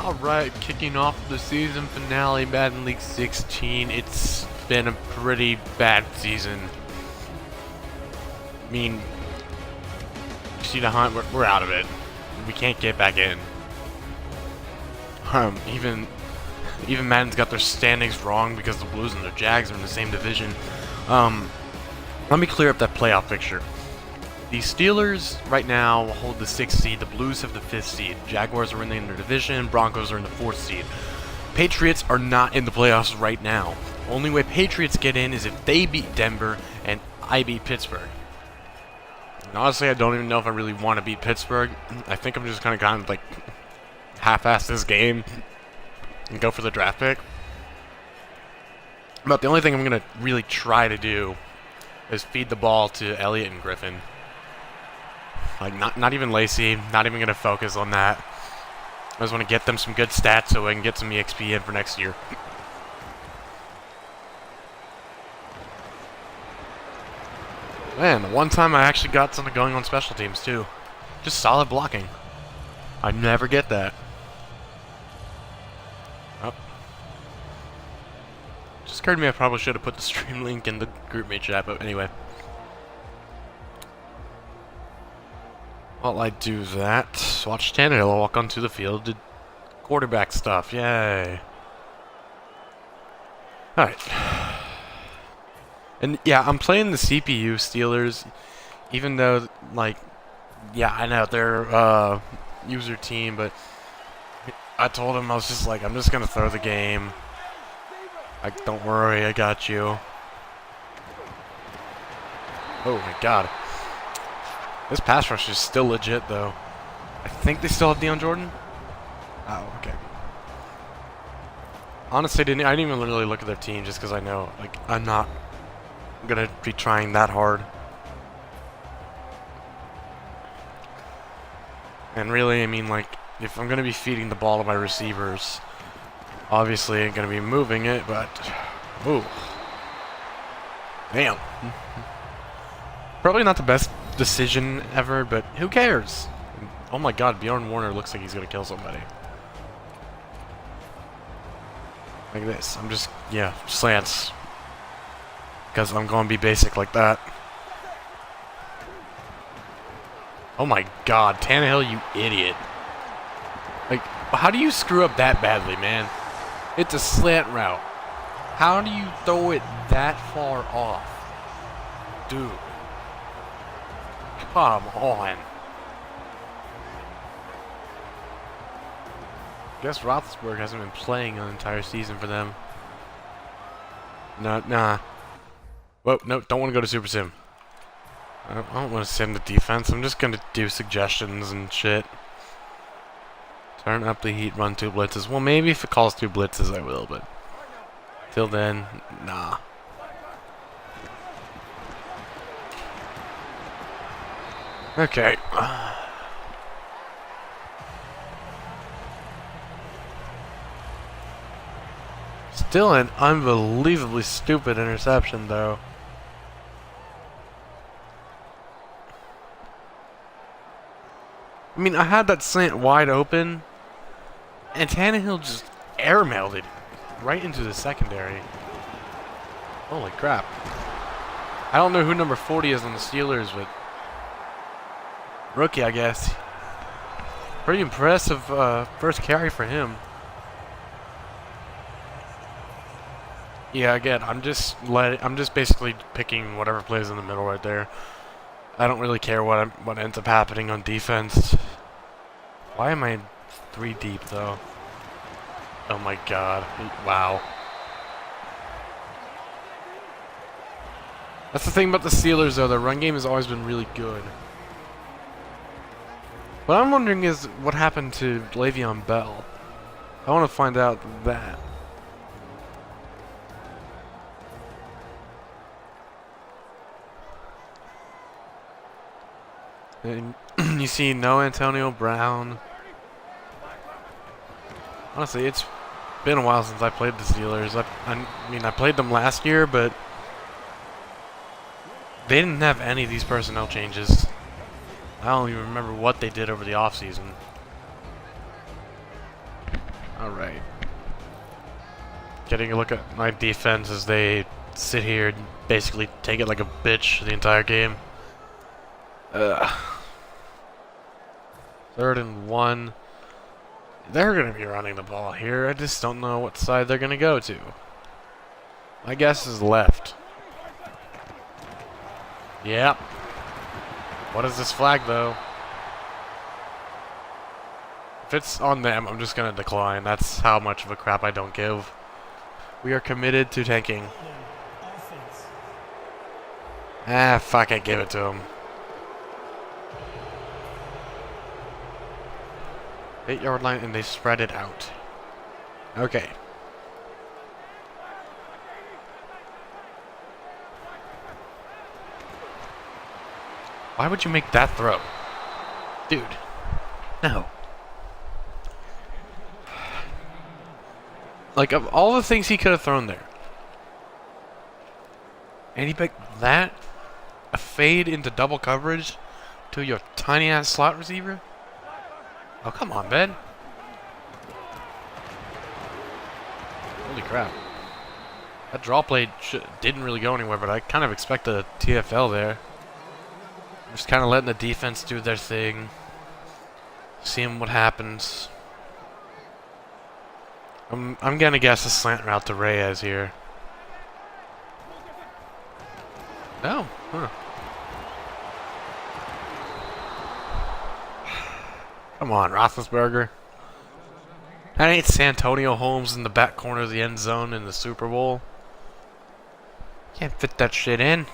Alright, kicking off the season finale, Madden League 16. It's been a pretty bad season. I mean, you see the hunt, we're out of it. We can't get back in. Even Madden's got their standings wrong because the Blues and the Jags are in the same division. Let me clear up that playoff picture. The Steelers right now hold the 6th seed, the Blues have the 5th seed, Jaguars are in their division, Broncos are in the 4th seed. Patriots are not in the playoffs right now. Only way Patriots get in is if they beat Denver and I beat Pittsburgh. And honestly, I don't even know if I really want to beat Pittsburgh. I think I'm just kind of like half-ass this game and go for the draft pick. But the only thing I'm going to really try to do is feed the ball to Elliott and Griffin. Like, not even Lacey, not even going to focus on that. I just want to get them some good stats so I can get some EXP in for next year. Man, the one time I actually got something going on special teams, too. Just solid blocking. I never get that. Oh. Just occurred to me I probably should have put the stream link in the GroupMate chat, but anyway. While I do that, watch Tannehill walk onto the field to quarterback stuff. Yay. Alright. And yeah, I'm playing the CPU Steelers, even though, like, yeah, I know they're user team, but I told him I was just like, I'm just going to throw the game. Like, don't worry, I got you. Oh my god. This pass rush is still legit, though. I think they still have Deion Jordan? Oh, okay. Honestly, I didn't even really look at their team just because I know, like, I'm not going to be trying that hard. And really, I mean, like, if I'm going to be feeding the ball to my receivers, obviously I'm going to be moving it, but... Ooh. Damn. Probably not the best decision ever, but who cares? Oh my god, Bjorn Warner looks like he's gonna kill somebody. Like this. I'm just, yeah, slants. Because I'm gonna be basic like that. Oh my god, Tannehill, you idiot. Like, how do you screw up that badly, man? It's a slant route. How do you throw it that far off? Dude. Come on. Guess Roethlisberger hasn't been playing an entire season for them. Nah. Whoa, no, don't want to go to Super Sim. I don't want to sim the defense. I'm just going to do suggestions and shit. Turn up the heat, run 2 blitzes. Well, maybe if it calls 2 blitzes, I will, but till then, nah. Okay. Still an unbelievably stupid interception, though. I mean, I had that slant wide open, and Tannehill just airmailed it right into the secondary. Holy crap. I don't know who number 40 is on the Steelers, but rookie, I guess. Pretty impressive first carry for him. Yeah, again, I'm just basically picking whatever plays in the middle right there. I don't really care what ends up happening on defense. Why am I 3 deep though? Oh my god. Wow. That's the thing about the Steelers though, their run game has always been really good. What I'm wondering is what happened to Le'Veon Bell. I want to find out that. And you see no Antonio Brown. Honestly, it's been a while since I played the Steelers. I mean, I played them last year, but they didn't have any of these personnel changes. I don't even remember what they did over the offseason. Alright. Getting a look at my defense as they sit here and basically take it like a bitch the entire game. Ugh. 3rd and 1. They're going to be running the ball here. I just don't know what side they're going to go to. My guess is left. Yep. What is this flag, though? If it's on them, I'm just going to decline. That's how much of a crap I don't give. We are committed to tanking. Ah, fuck it. Give it to him. 8-yard line, and they spread it out. Okay. Why would you make that throw? Dude. No. Like, of all the things he could have thrown there. And he picked that? A fade into double coverage to your tiny-ass slot receiver? Oh, come on, Ben. Holy crap. That draw play didn't really go anywhere, but I kind of expect a TFL there. I'm just kind of letting the defense do their thing. Seeing what happens. I'm going to guess a slant route to Reyes here. No. Huh. Come on, Roethlisberger. That ain't Santonio Holmes in the back corner of the end zone in the Super Bowl. Can't fit that shit in.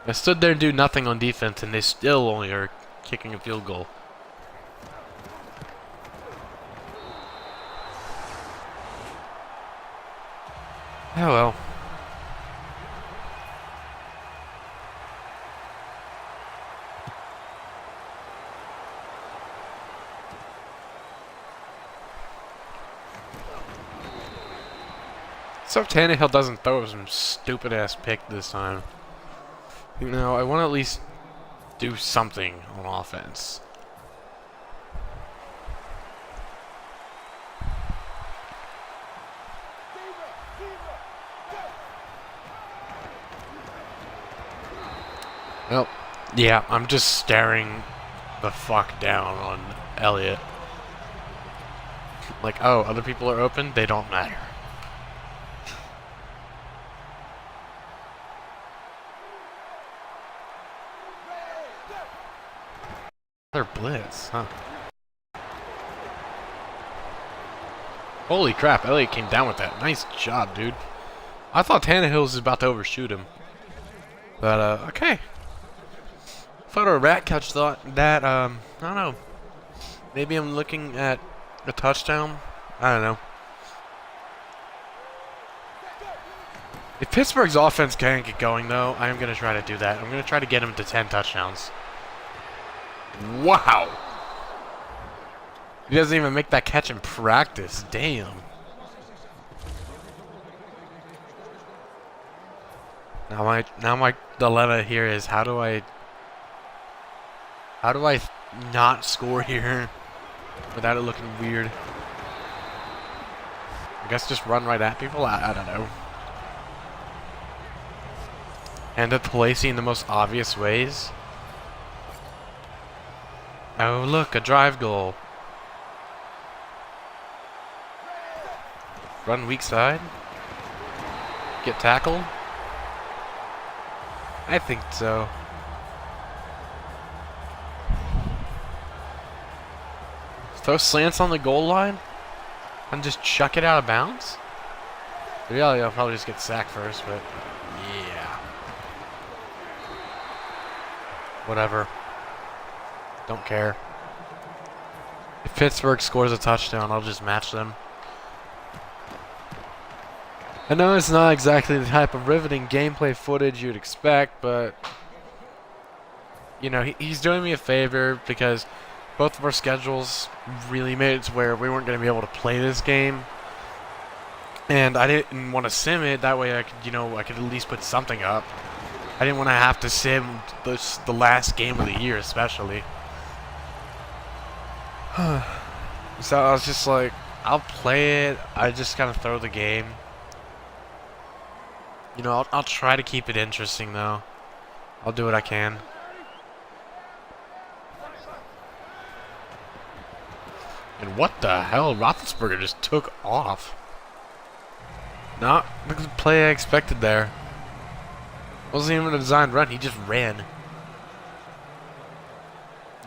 I stood there and do nothing on defense, and they still only are kicking a field goal. Oh well. So if Tannehill doesn't throw some stupid-ass pick this time. You know, I want to at least do something on offense. Well, yeah, I'm just staring the fuck down on Elliott. Like, oh, other people are open? They don't matter. Another blitz, huh? Holy crap, Elliott came down with that. Nice job, dude. I thought Tannehill was about to overshoot him. But, okay. Photo Rat Catch thought that, I don't know. Maybe I'm looking at a touchdown? I don't know. If Pittsburgh's offense can't get going, though, I'm going to try to do that. I'm going to try to get him to 10 touchdowns. Wow! He doesn't even make that catch in practice. Damn. Now my dilemma here is how do I not score here without it looking weird? I guess just run right at people? I don't know. End up placing the most obvious ways. Oh, look, a drive goal. Run weak side. Get tackled? I think so. Throw slants on the goal line? And just chuck it out of bounds? The reality, I'll probably just get sacked first, but yeah. Whatever. Don't care. If Pittsburgh scores a touchdown, I'll just match them. I know it's not exactly the type of riveting gameplay footage you'd expect, but you know, he's doing me a favor because both of our schedules really made it to where we weren't going to be able to play this game. And I didn't want to sim it, that way I could, you know, I could at least put something up. I didn't want to have to sim the last game of the year, especially. So I was just like, I'll play it. I just kind of throw the game. You know, I'll try to keep it interesting though. I'll do what I can. And what the hell? Roethlisberger just took off. Not the play I expected there. Wasn't even a designed run. He just ran.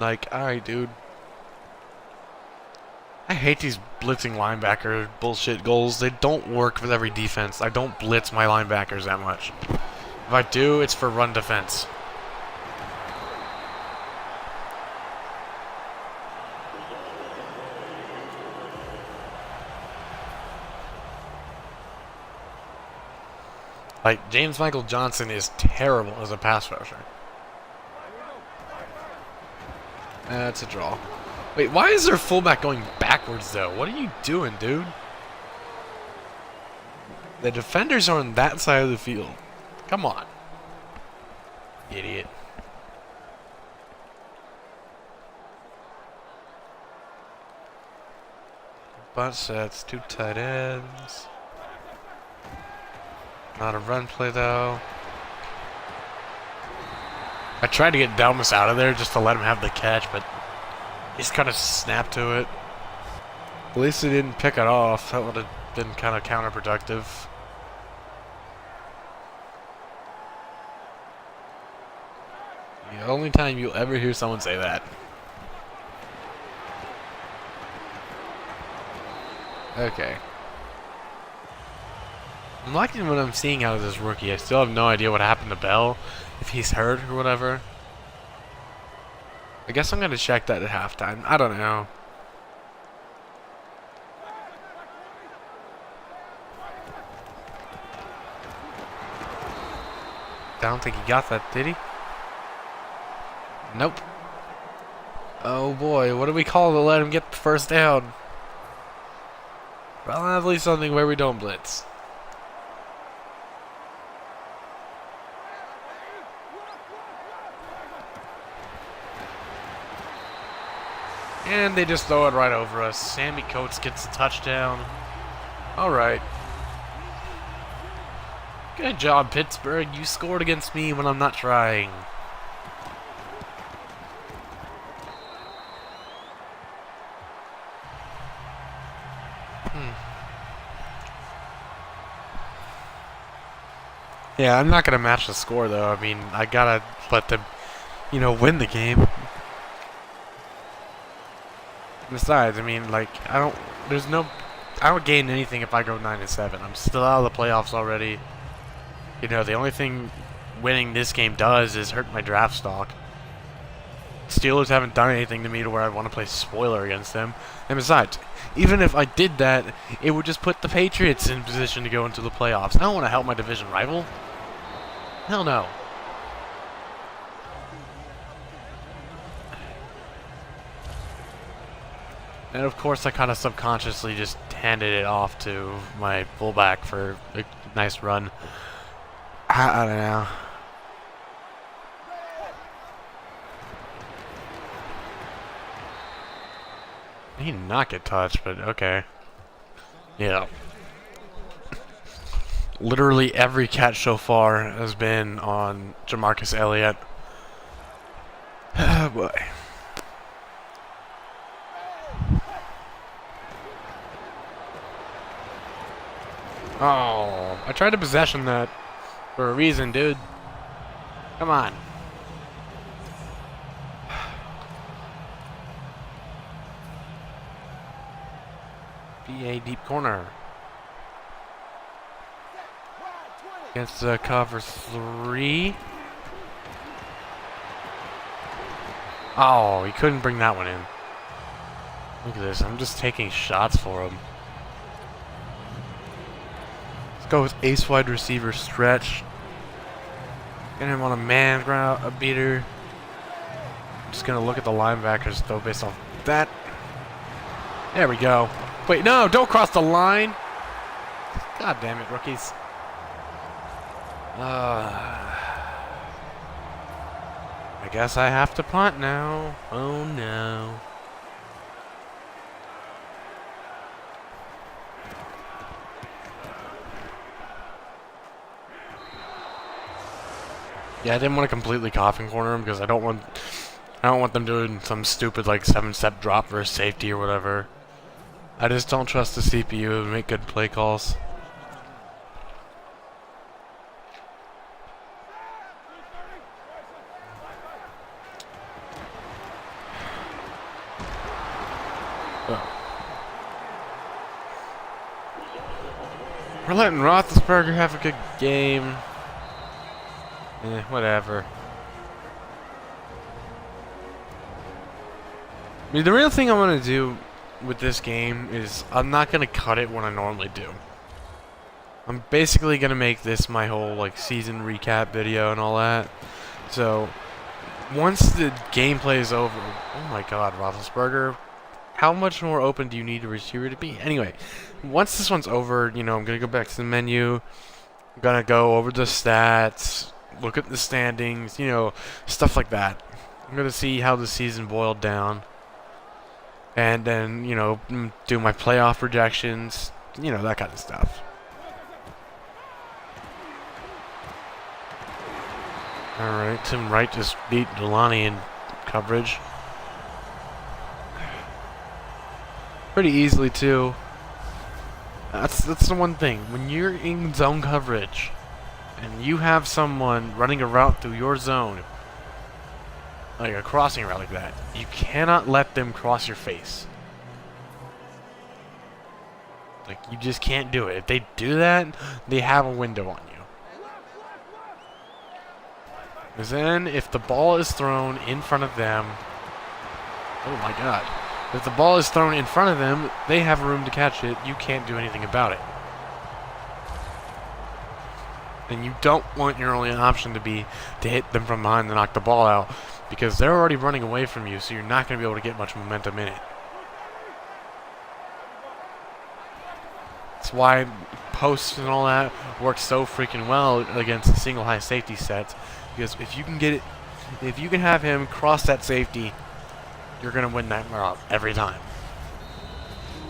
Like, alright, dude. I hate these blitzing linebacker bullshit goals. They don't work with every defense. I don't blitz my linebackers that much. If I do, it's for run defense. Like, James Michael Johnson is terrible as a pass rusher. That's a draw. Wait, why is their fullback going backwards, though? What are you doing, dude? The defenders are on that side of the field. Come on. Idiot. Bunch sets, 2 tight ends. Not a run play, though. I tried to get Delmas out of there just to let him have the catch, but he just kind of snapped to it. At least he didn't pick it off. That would have been kind of counterproductive. The only time you'll ever hear someone say that. Okay. I'm liking what I'm seeing out of this rookie. I still have no idea what happened to Bell, if he's hurt or whatever. I guess I'm going to check that at halftime. I don't know. I don't think he got that, did he? Nope. Oh boy, what do we call to let him get the first down? Probably something where we don't blitz. And they just throw it right over us. Sammy Coates gets a touchdown. Alright. Good job, Pittsburgh. You scored against me when I'm not trying. Yeah, I'm not going to match the score, though. I mean, I got to let them, you know, win the game. Besides, I mean, like, I don't gain anything if I go 9-7. I'm still out of the playoffs already. You know, the only thing winning this game does is hurt my draft stock. Steelers haven't done anything to me to where I want to play spoiler against them. And besides, even if I did that, it would just put the Patriots in position to go into the playoffs. I don't want to help my division rival. Hell no. And of course, I kind of subconsciously just handed it off to my fullback for a nice run. I don't know. He did not get touched, but okay. Yeah. Literally every catch so far has been on Jamarcus Elliott. Oh boy. Oh, I tried to possession that for a reason, dude. Come on. BA deep corner. Against the cover 3. Oh, he couldn't bring that one in. Look at this. I'm just taking shots for him. Let's go with ace wide receiver stretch. Get him on a man ground, a beater. I'm just going to look at the linebackers, though, based off that. There we go. Wait, no, don't cross the line. God damn it, rookies. I guess I have to punt now. Oh, no. Yeah, I didn't want to completely coffin corner him because I don't want them doing some stupid like 7-step drop versus safety or whatever. I just don't trust the CPU to make good play calls. We're letting Roethlisberger have a good game. Whatever. I mean, the real thing I want to do with this game is I'm not going to cut it when I normally do. I'm basically going to make this my whole like season recap video and all that. So, once the gameplay is over... Oh my god, Roethlisberger. How much more open do you need a receiver to be? Anyway, once this one's over, you know, I'm going to go back to the menu. I'm going to go over the stats, look at the standings, you know, stuff like that. I'm going to see how the season boiled down. And then, you know, do my playoff projections, you know, that kind of stuff. Alright, Tim Wright just beat Delani in coverage. Pretty easily, too. That's the one thing. When you're in zone coverage, and you have someone running a route through your zone, like a crossing route like that, you cannot let them cross your face. Like, you just can't do it. If they do that, they have a window on you. Because then, if the ball is thrown in front of them... Oh my god. If the ball is thrown in front of them, they have room to catch it. You can't do anything about it. And you don't want your only option to be to hit them from behind and knock the ball out, because they're already running away from you, so you're not going to be able to get much momentum in it. That's why posts and all that work so freaking well against the single high safety sets, because if you can get it, if you can have him cross that safety, you're going to win that route every time.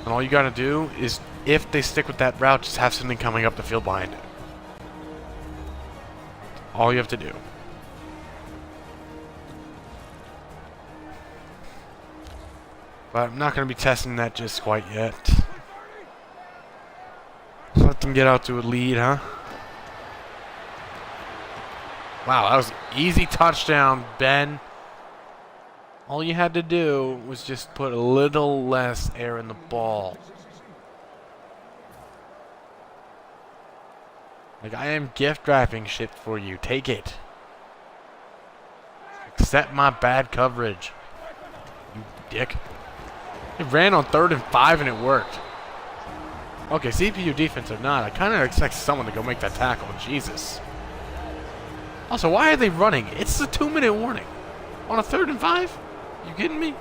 And all you got to do is, if they stick with that route, just have something coming up the field behind it. All you have to do. But I'm not going to be testing that just quite yet. Just let them get out to a lead, huh? Wow, that was an easy touchdown, Ben. All you had to do was just put a little less air in the ball. Like, I am gift wrapping shit for you. Take it. Accept my bad coverage. You dick. It ran on 3rd and 5 and it worked. Okay, CPU defense or not, I kind of expect someone to go make that tackle. Jesus. Also, why are they running? It's a 2-minute warning. On a 3rd and 5? You kidding me?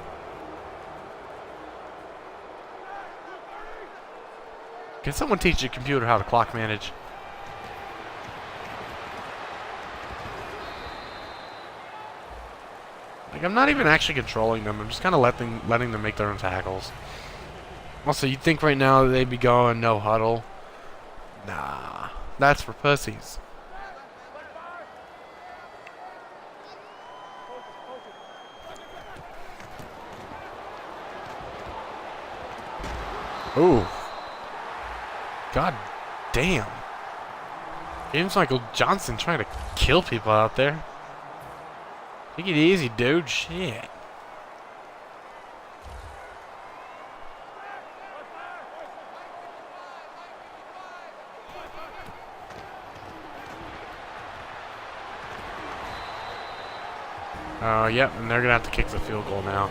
Can someone teach your computer how to clock manage? Like, I'm not even actually controlling them. I'm just kind of letting them make their own tackles. Also, you'd think right now they'd be going no huddle. Nah, that's for pussies. Ooh. God damn. James Michael Johnson trying to kill people out there. Take it easy, dude. Shit. Yep, and they're going to have to kick the field goal now.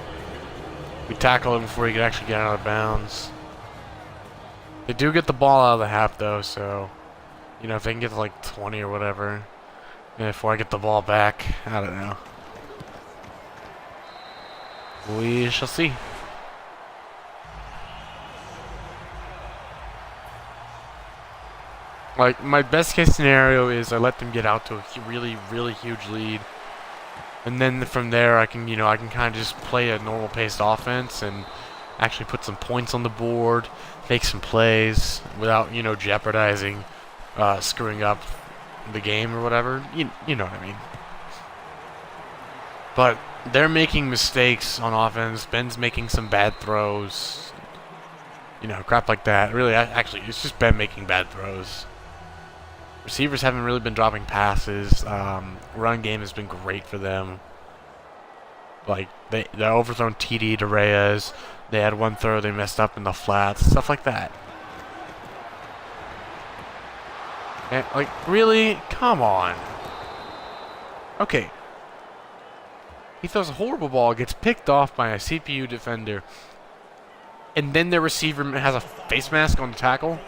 We tackled him before he could actually get out of bounds. They do get the ball out of the half, though, so... You know, if they can get to, like, 20 or whatever... Before I get the ball back, I don't know. We shall see. Like, my best case scenario is I let them get out to a really, really huge lead. And then from there, I can, you know, I can kind of just play a normal paced offense and actually put some points on the board, make some plays without, you know, jeopardizing screwing up the game or whatever. You know what I mean. But they're making mistakes on offense. Ben's making some bad throws. You know, crap like that. Really, actually, it's just Ben making bad throws. Receivers haven't really been dropping passes. Run game has been great for them. Like, they overthrown TD to Reyes. They had one throw they messed up in the flats. Stuff like that. And, like, really? Come on. Okay. He throws a horrible ball, gets picked off by a CPU defender, and then their receiver has a face mask on the tackle.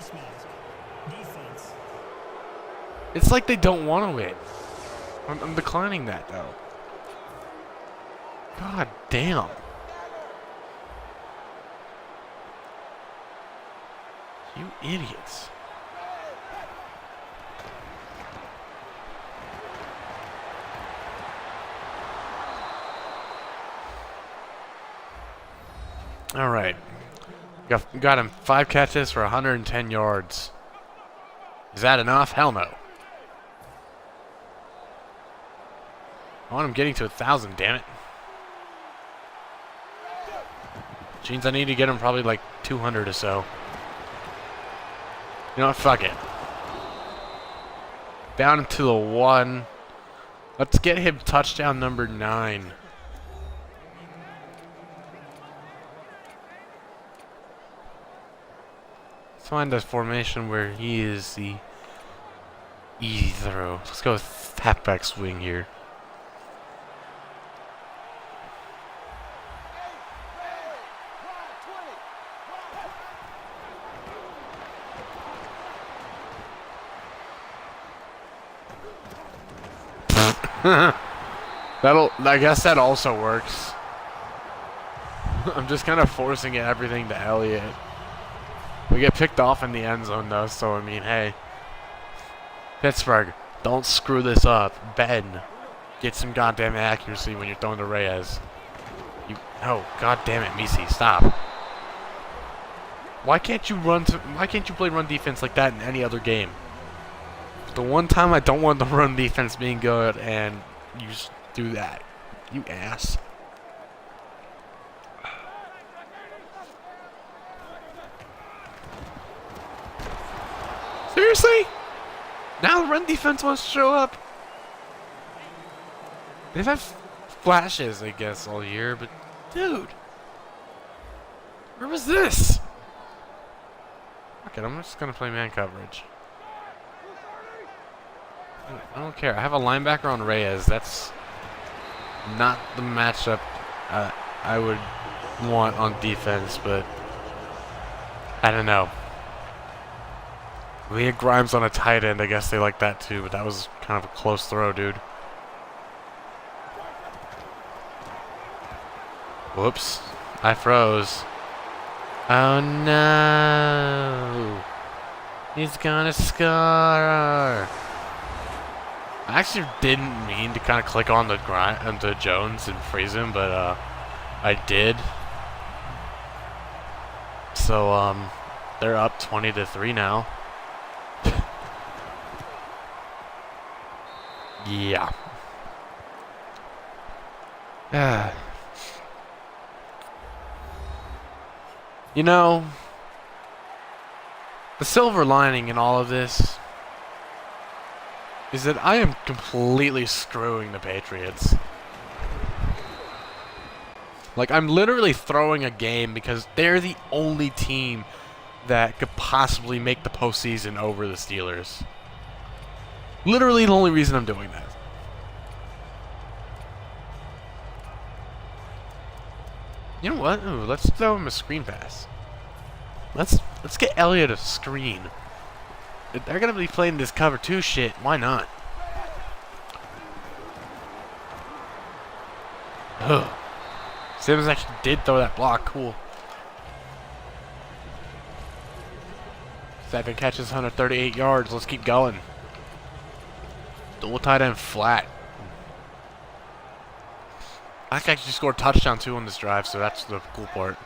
It's like they don't want to win. I'm declining that, though. God damn. You idiots. All right. Got him 5 catches for 110 yards. Is that enough? Hell no. I want him getting to 1,000, damn it. Which means I need to get him probably like 200 or so. You know what? Fuck it. Down to the 1. Let's get him touchdown number 9. Let's find a formation where he is the easy throw. Let's go with halfback swing here. I guess that also works. I'm just kind of forcing everything to Elliott. We get picked off in the end zone though, so I mean, hey. Pittsburgh, don't screw this up. Ben, get some goddamn accuracy when you're throwing to Reyes. Oh, god damn it, Misi, stop. Why can't you play run defense like that in any other game? The one time I don't want the run defense being good, and you just do that. You ass. Seriously? Now the run defense wants to show up? They've had flashes, I guess, all year, but dude. Where was this? Okay, I'm just going to play man coverage. I don't care. I have a linebacker on Reyes. That's not the matchup I would want on defense, but I don't know. We had Grimes on a tight end. I guess they like that too, but that was kind of a close throw, dude. Whoops. I froze. Oh no. He's gonna score. I actually didn't mean to kind of click on the Jones and freeze him, but I did. So they're up 20-3 now. Yeah. You know, the silver lining in all of this is that I am completely screwing the Patriots. Like, I'm literally throwing a game because they're the only team that could possibly make the postseason over the Steelers. Literally the only reason I'm doing that. You know what? Ooh, let's throw him a screen pass. Let's get Elliott a screen. They're gonna be playing this cover 2 shit. Why not? Ugh. Sims actually did throw that block. Cool. 7 catches, 138 yards. Let's keep going. Double tight end flat. I can actually score a touchdown too on this drive, so that's the cool part.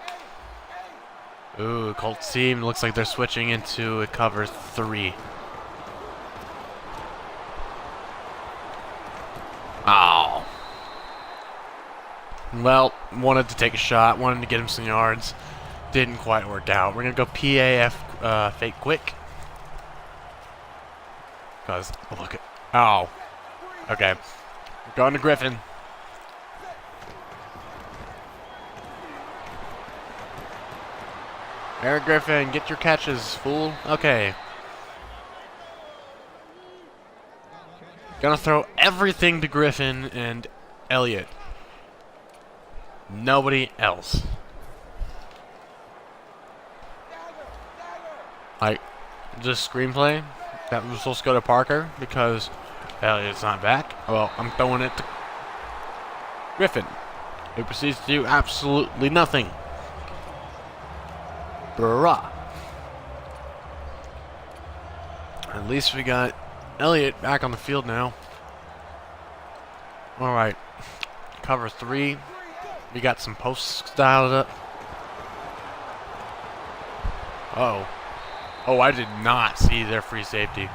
Ooh, Colts team looks like they're switching into a cover 3. Oh. Well, wanted to take a shot, wanted to get him some yards. Didn't quite work out. We're going to go PAF fake quick. Because, look at... Oh. Okay. We're going to Griffin. Eric Griffin, get your catches, fool. Okay. Gonna throw everything to Griffin and Elliott. Nobody else. Like, just screenplay. That was supposed to go to Parker because Elliott's not back. Well, I'm throwing it to Griffin, who proceeds to do absolutely nothing. Bruh. At least we got Elliott back on the field now. Alright. Cover 3. We got some posts dialed up. Uh-oh. Oh, I did not see their free safety.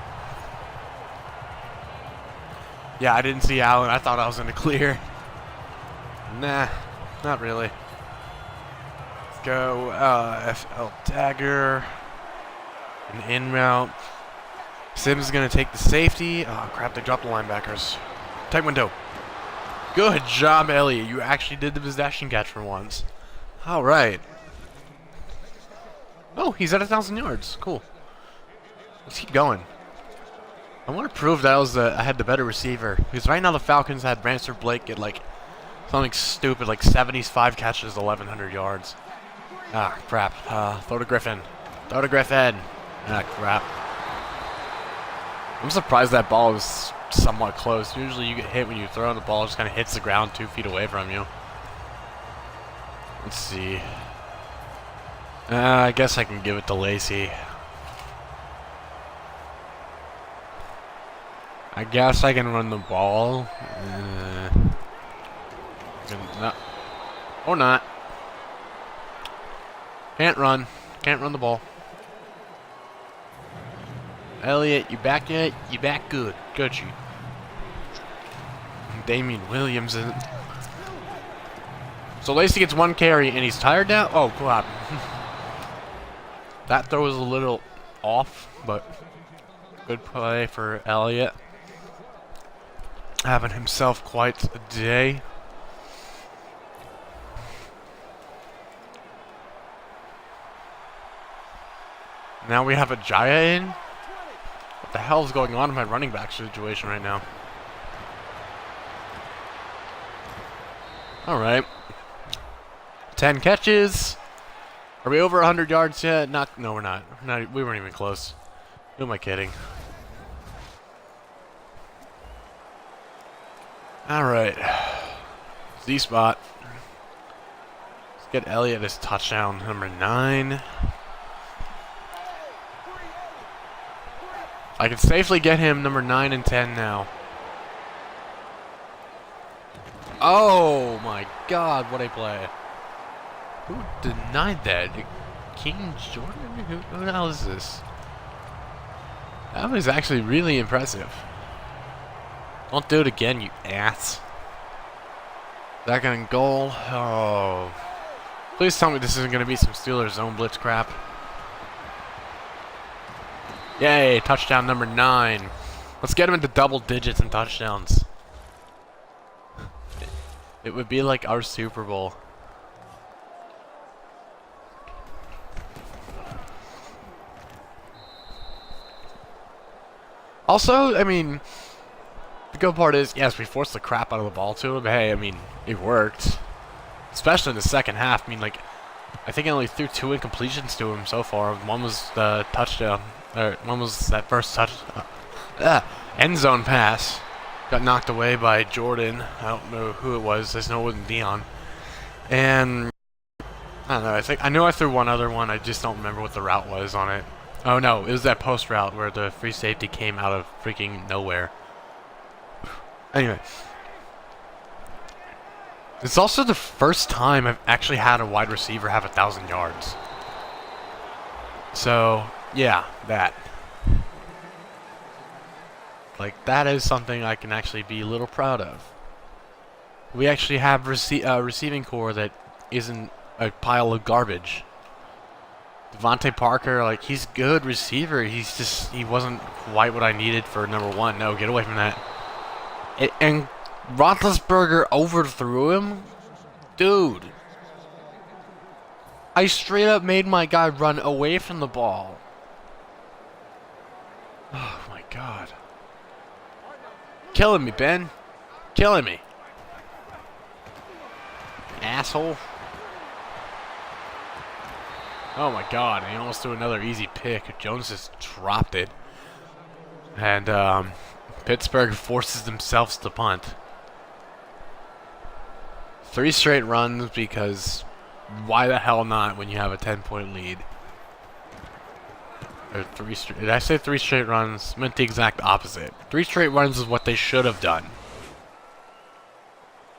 Yeah, I didn't see Allen. I thought I was in the clear. Nah, not really. Let's go FL Dagger. An in route. Sims is going to take the safety. Oh, crap, they dropped the linebackers. Tight window. Good job, Elliott. You actually did the possession catch for once. All right. Oh, he's at 1,000 yards. Cool. Let's keep going. I want to prove that I had the better receiver. Because right now the Falcons had Rancer Blake get like something stupid, like 75 catches, 1,100 yards. Ah, crap. Throw to Griffin. Throw to Griffin. Ah, crap. I'm surprised that ball was somewhat close. Usually you get hit when you throw and the ball just kind of hits the ground 2 feet away from you. Let's see. I guess I can give it to Lacey. I guess I can run the ball. No. Or not. Can't run. Can't run the ball. Elliott, you back yet? You back good. Good you. Damian Williams isn't. So Lacey gets 1 carry and he's tired now? Oh, God. That throw was a little off, but good play for Elliott. Having himself quite a day. Now we have a Jaya in. What the hell is going on in my running back situation right now? Alright. 10 catches. Are we over 100 yards yet? No, we're not. We weren't even close. Who am I kidding? Alright. Z spot. Let's get Elliott his touchdown. Number 9. I can safely get him number 9 and 10 now. Oh my God, what a play. Who denied that? King Jordan? Who the hell is this? That was actually really impressive. Don't do it again, you ass. Second goal. Oh. Please tell me this isn't going to be some Steelers zone blitz crap. Yay, touchdown number 9. Let's get him into double digits in touchdowns. It would be like our Super Bowl. Also, I mean, the good part is, yes, we forced the crap out of the ball to him. Hey, I mean, it worked. Especially in the second half. I mean, like, I think I only threw 2 incompletions to him so far. One was the touchdown. Or one was that first end zone pass. Got knocked away by Jordan. I don't know who it was. I just know it wasn't Dion. And I don't know. I know I threw one other one. I just don't remember what the route was on it. Oh no, it was that post route where the free safety came out of freaking nowhere. Anyway, it's also the first time I've actually had a wide receiver have 1,000 yards. So yeah, that. Like, that is something I can actually be a little proud of. We actually have receiving core that isn't a pile of garbage. Devontae Parker, like, he's good receiver. He wasn't quite what I needed for number one. No, get away from that. And Roethlisberger overthrew him? Dude. I straight up made my guy run away from the ball. Oh my god. Killing me, Ben. Killing me. Asshole. Oh my god, he almost threw another easy pick. Jones just dropped it. And Pittsburgh forces themselves to punt. 3 straight runs because why the hell not when you have a 10-point lead? Or 3 straight. Did I say 3 straight runs? I meant the exact opposite. 3 straight runs is what they should have done.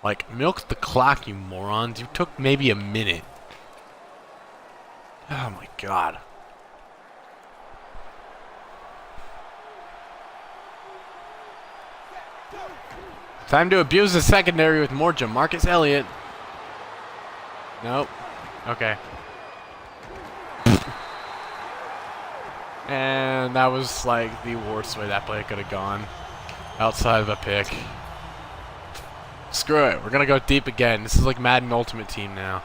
Like, milk the clock, you morons. You took maybe a minute. Oh my god. Time to abuse the secondary with more Jamarcus Elliott. Nope. Okay. And that was like the worst way that play could have gone. Outside of a pick. Screw it. We're going to go deep again. This is like Madden Ultimate Team now.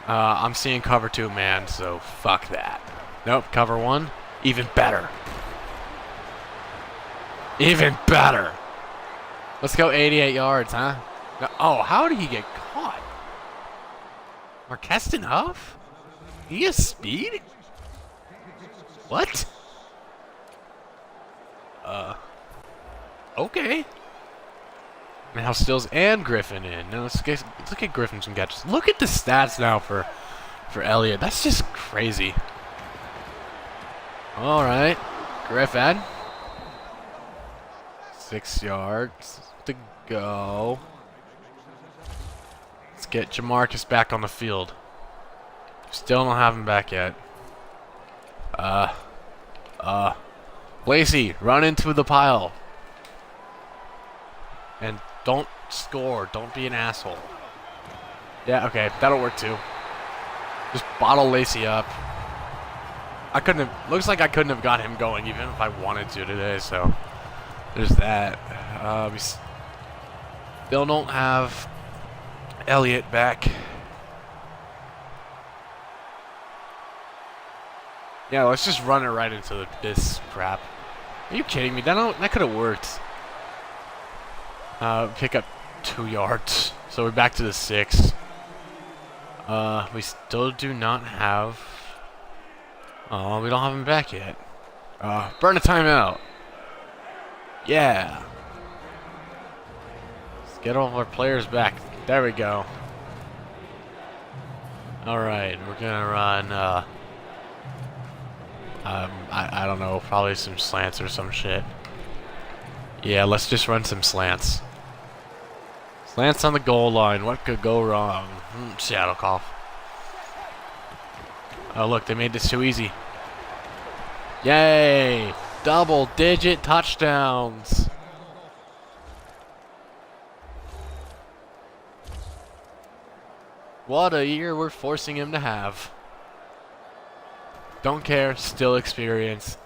I'm seeing cover 2 man, so fuck that. Nope, cover 1. Even better. Even better. Let's go 88 yards, huh? No, oh, how did he get caught? Marqueston Huff? He has speed? What? Okay. Now Stills and Griffin in. Now let's look at Griffin some catches. Look at the stats now for Elliott. That's just crazy. All right, Griffin. 6 yards to go. Let's get Jamarcus back on the field. Still don't have him back yet. Lacey, run into the pile. And don't score. Don't be an asshole. Yeah, okay. That'll work too. Just bottle Lacey up. I couldn't have... Looks like I couldn't have got him going even if I wanted to today, so... There's that. We still don't have Elliott back. Yeah, let's just run it right into this crap. Are you kidding me? That could have worked. Pick up 2 yards. So we're back to the 6. We still do not have... Oh, we don't have him back yet. Burn a timeout. Yeah. Let's get all of our players back. There we go. Alright, we're gonna run, I don't know, probably some slants or some shit. Yeah, let's just run some slants. Slants on the goal line. What could go wrong? Shadow cough. Oh, look, they made this too easy. Yay! Double-digit touchdowns. What a year we're forcing him to have. Don't care, still experience.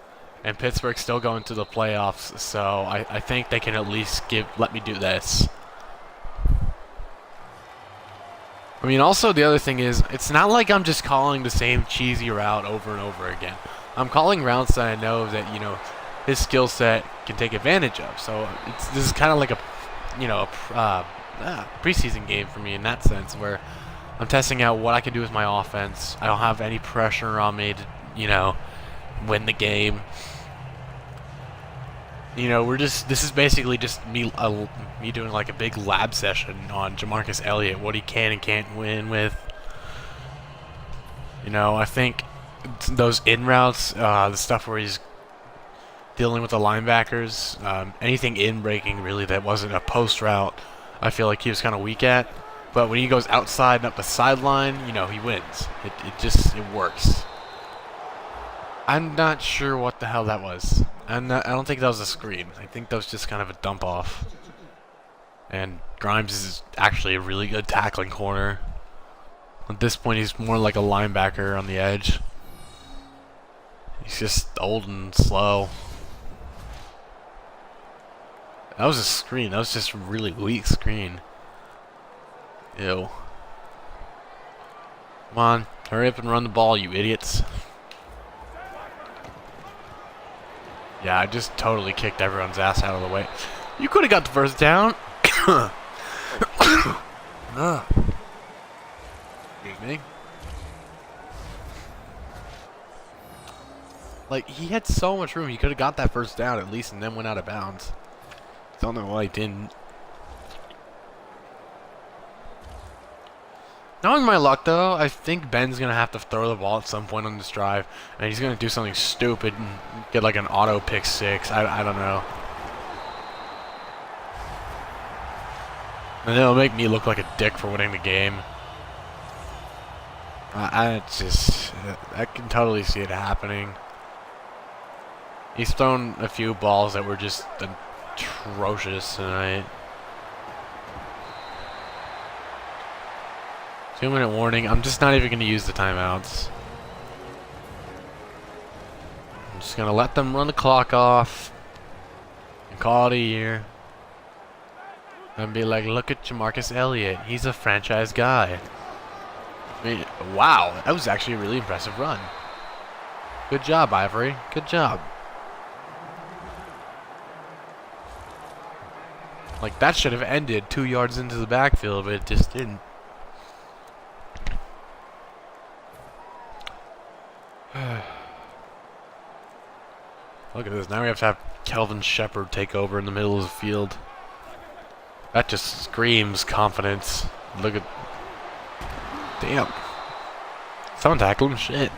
And Pittsburgh's still going to the playoffs, so I think they can at least let me do this. I mean, also the other thing is, it's not like I'm just calling the same cheesy route over and over again. I'm calling routes that I know that, you know, his skill set can take advantage of. So this is kind of like a, you know, preseason game for me in that sense, where I'm testing out what I can do with my offense. I don't have any pressure on me to, you know, win the game. You know, this is basically just me doing like a big lab session on Jamarcus Elliott, what he can and can't win with. You know, I think those in routes, the stuff where he's dealing with the linebackers, anything in breaking really that wasn't a post route, I feel like he was kind of weak at. But when he goes outside and up the sideline, you know, he wins. It works. I'm not sure what the hell that was. I don't think that was a screen. I think that was just kind of a dump off. And Grimes is actually a really good tackling corner. At this point, he's more like a linebacker on the edge. He's just old and slow. That was a screen. That was just a really weak screen. Ew. Come on, hurry up and run the ball, you idiots. Yeah, I just totally kicked everyone's ass out of the way. You could have got the first down. Excuse me. Like, he had so much room. He could have got that first down at least and then went out of bounds. Don't know why he didn't. Knowing my luck, though, I think Ben's going to have to throw the ball at some point on this drive. And he's going to do something stupid and get like an auto pick six. I don't know. And it'll make me look like a dick for winning the game. I can totally see it happening. He's thrown a few balls that were just atrocious tonight. 2-minute warning. I'm just not even going to use the timeouts. I'm just going to let them run the clock off and call it a year. And be like, look at Jamarcus Elliott. He's a franchise guy. I mean, wow. That was actually a really impressive run. Good job, Ivory. Good job. Like, that should have ended 2 yards into the backfield, but it just didn't. Look at this. Now we have to have Kelvin Shepherd take over in the middle of the field. That just screams confidence. Look at... Damn. Someone tackle him. Shit.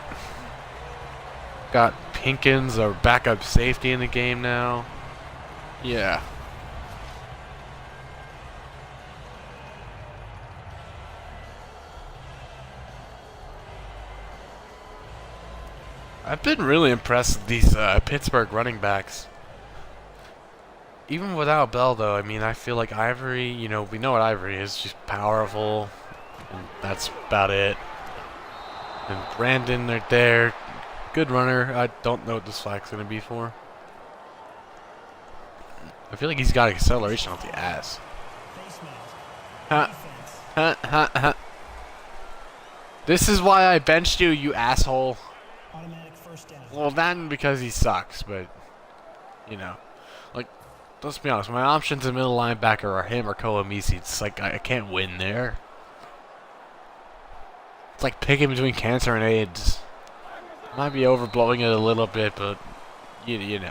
Got Pinkins, our backup safety, in the game now. Yeah. I've been really impressed with these Pittsburgh running backs. Even without Bell, though, I mean, I feel like Ivory, you know, we know what Ivory is. She's powerful, and that's about it. And Brandon right there, good runner. I don't know what this flag's going to be for. I feel like he's got acceleration off the ass. This is why I benched you, you asshole. Well, then because he sucks, but, you know. Like, let's be honest, my options in middle linebacker are him or Koamisi. It's like, I can't win there. It's like picking between cancer and AIDS. Might be overblowing it a little bit, but, you know.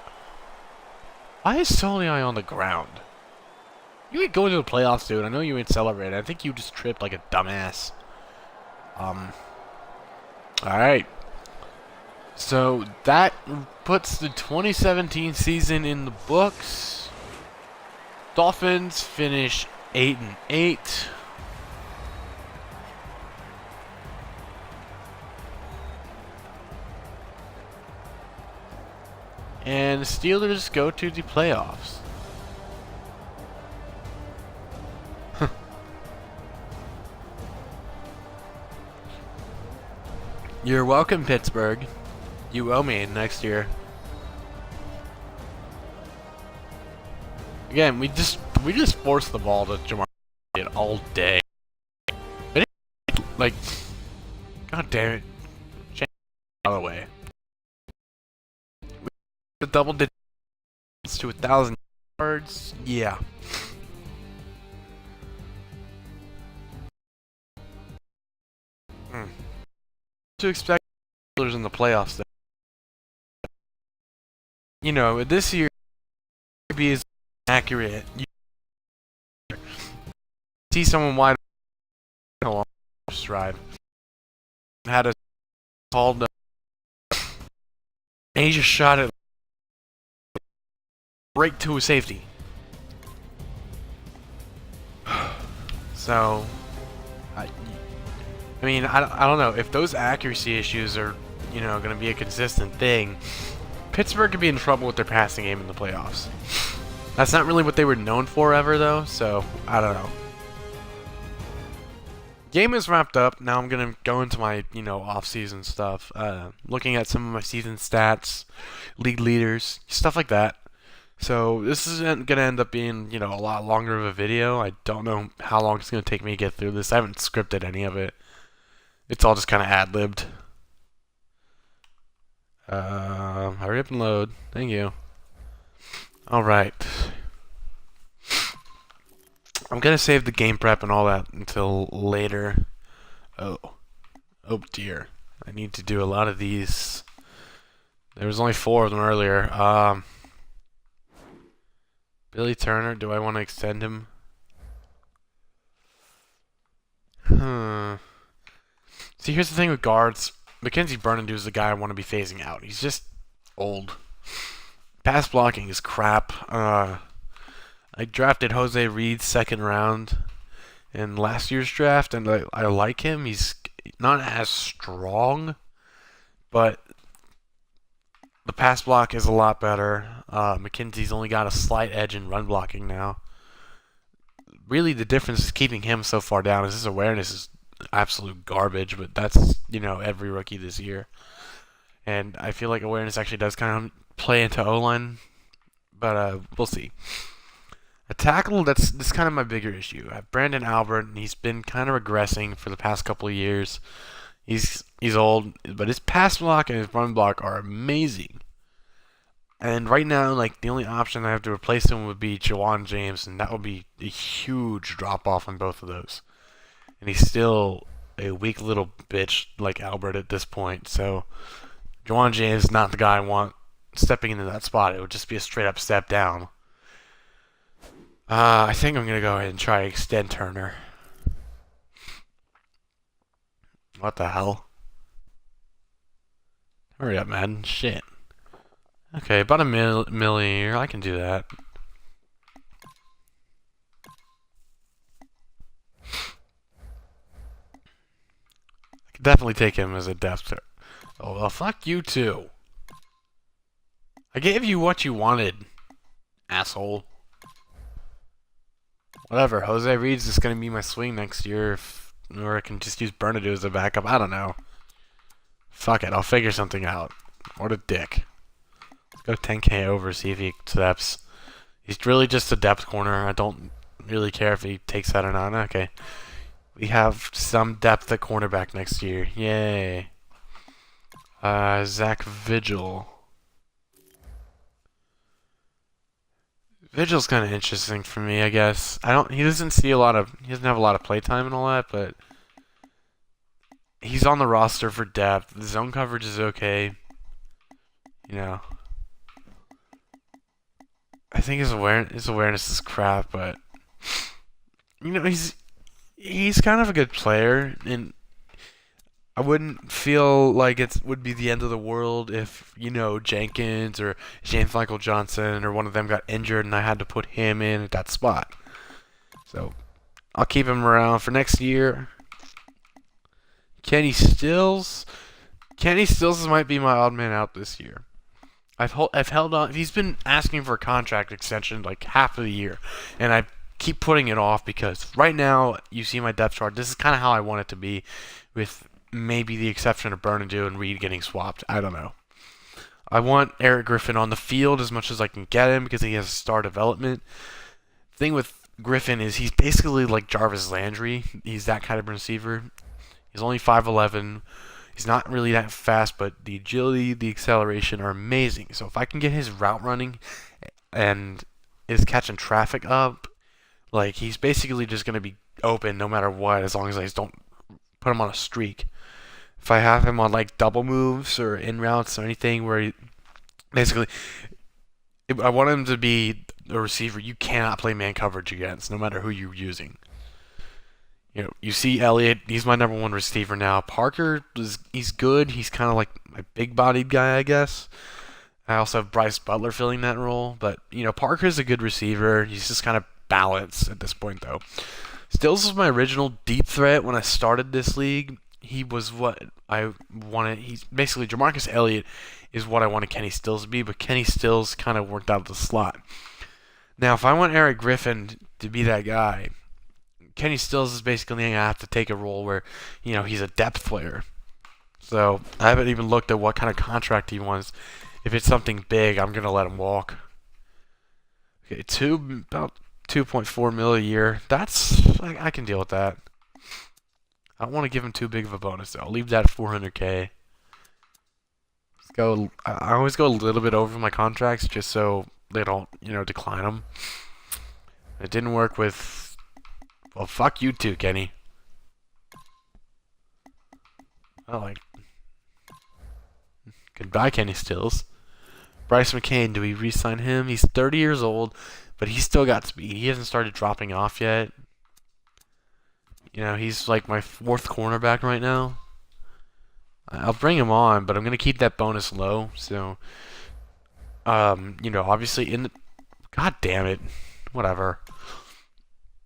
Why is Soliai on the ground? You ain't going to the playoffs, dude. I know you ain't celebrating. I think you just tripped like a dumbass. Alright. So that puts the 2017 season in the books. Dolphins finish 8-8. And the Steelers go to the playoffs. You're welcome, Pittsburgh. You owe me next year. Again, we just forced the ball to Jamar all day. Like, god damn it, change out of the way. The double digits to 1,000 yards. Yeah. To expect in the playoffs. Though. You know, this year be as accurate. You see someone wide open drive. Had a called and he just shot it right to a safety. So I mean, I don't know if those accuracy issues are, you know, going to be a consistent thing. Pittsburgh could be in trouble with their passing game in the playoffs. That's not really what they were known for ever, though, so I don't know. Game is wrapped up. Now I'm gonna go into my, off-season stuff. Looking at some of my season stats, league leaders, stuff like that. So this isn't gonna end up being, a lot longer of a video. I don't know how long it's gonna take me to get through this. I haven't scripted any of it. It's all just kind of ad-libbed. Hurry up and load. Thank you. Alright. I'm gonna save the game prep and all that until later. Oh dear. I need to do a lot of these. There was only 4 of them earlier. Billy Turner, do I want to extend him? See, here's the thing with guards. Mackenzie Bernardo is the guy I want to be phasing out. He's just old. Pass blocking is crap. I drafted Jose Reed 2nd round in last year's draft, and I like him. He's not as strong, but the pass block is a lot better. McKenzie's only got a slight edge in run blocking now. Really, the difference is keeping him so far down is his awareness is absolute garbage, but that's, every rookie this year. And I feel like awareness actually does kind of play into O-line, but we'll see. A tackle, that's kind of my bigger issue. I have Brandon Albert, and he's been kind of regressing for the past couple of years. He's old, but his pass block and his run block are amazing. And right now, the only option I have to replace him would be Jawan James, and that would be a huge drop-off on both of those. And he's still a weak little bitch like Albert at this point, so Jawan James is not the guy I want stepping into that spot. It would just be a straight-up step down. I think I'm going to go ahead and try to extend Turner. What the hell? Hurry up, man. Shit. Okay, about a million. I can do that. I could definitely take him as a depth. Oh, well, fuck you too. I gave you what you wanted, asshole. Whatever, Jose Reed's just going to be my swing next year, or I can just use Bernardo as a backup. I don't know. Fuck it, I'll figure something out. What a dick. Let's go 10k over, see if he accepts. He's really just a depth corner. I don't really care if he takes that or not. Okay. We have some depth at cornerback next year. Yay. Zach Vigil. Vigil's kind of interesting for me, I guess. He doesn't have a lot of playtime and all that, but he's on the roster for depth. The zone coverage is okay. I think his awareness is crap, but he's kind of a good player, and I wouldn't feel like it would be the end of the world if, Jenkins or James Michael Johnson or one of them got injured and I had to put him in at that spot. So, I'll keep him around for next year. Kenny Stills. Kenny Stills might be my odd man out this year. I've held on. He's been asking for a contract extension half of the year, and I keep putting it off because right now, you see my depth chart. This is kind of how I want it to be, with maybe the exception of Bernardo and Reed getting swapped. I don't know. I want Eric Griffin on the field as much as I can get him because he has star development. The thing with Griffin is he's basically like Jarvis Landry. He's that kind of receiver. He's only 5'11". He's not really that fast, but the agility, the acceleration are amazing. So if I can get his route running and his catching traffic up, he's basically just going to be open no matter what, as long as I just don't put him on a streak. If I have him on double moves or in routes or anything where I want him to be a receiver you cannot play man coverage against, no matter who you're using. You see Elliott, he's my number one receiver now. Parker, he's good. He's kind of like my big-bodied guy, I guess. I also have Bryce Butler filling that role. But, Parker's a good receiver. He's just kind of balanced at this point, though. Stills was my original deep threat when I started this league. He was what I wanted. He's basically Jamarcus Elliott is what I wanted Kenny Stills to be, but Kenny Stills kind of worked out of the slot. Now, if I want Eric Griffin to be that guy, Kenny Stills is basically going to have to take a role where, he's a depth player. So I haven't even looked at what kind of contract he wants. If it's something big, I'm going to let him walk. Okay, about 2.4 mil a year. I can deal with that. I don't want to give him too big of a bonus though. I'll leave that at 400K. I always go a little bit over my contracts just so they don't, decline them. It didn't work with. Well, fuck you too, Kenny. Goodbye, Kenny Stills. Bryce McCain, do we re-sign him? He's 30 years old, but he's still got speed. He hasn't started dropping off yet. He's like my 4th cornerback right now. I'll bring him on, but I'm gonna keep that bonus low. So, obviously God damn it, whatever.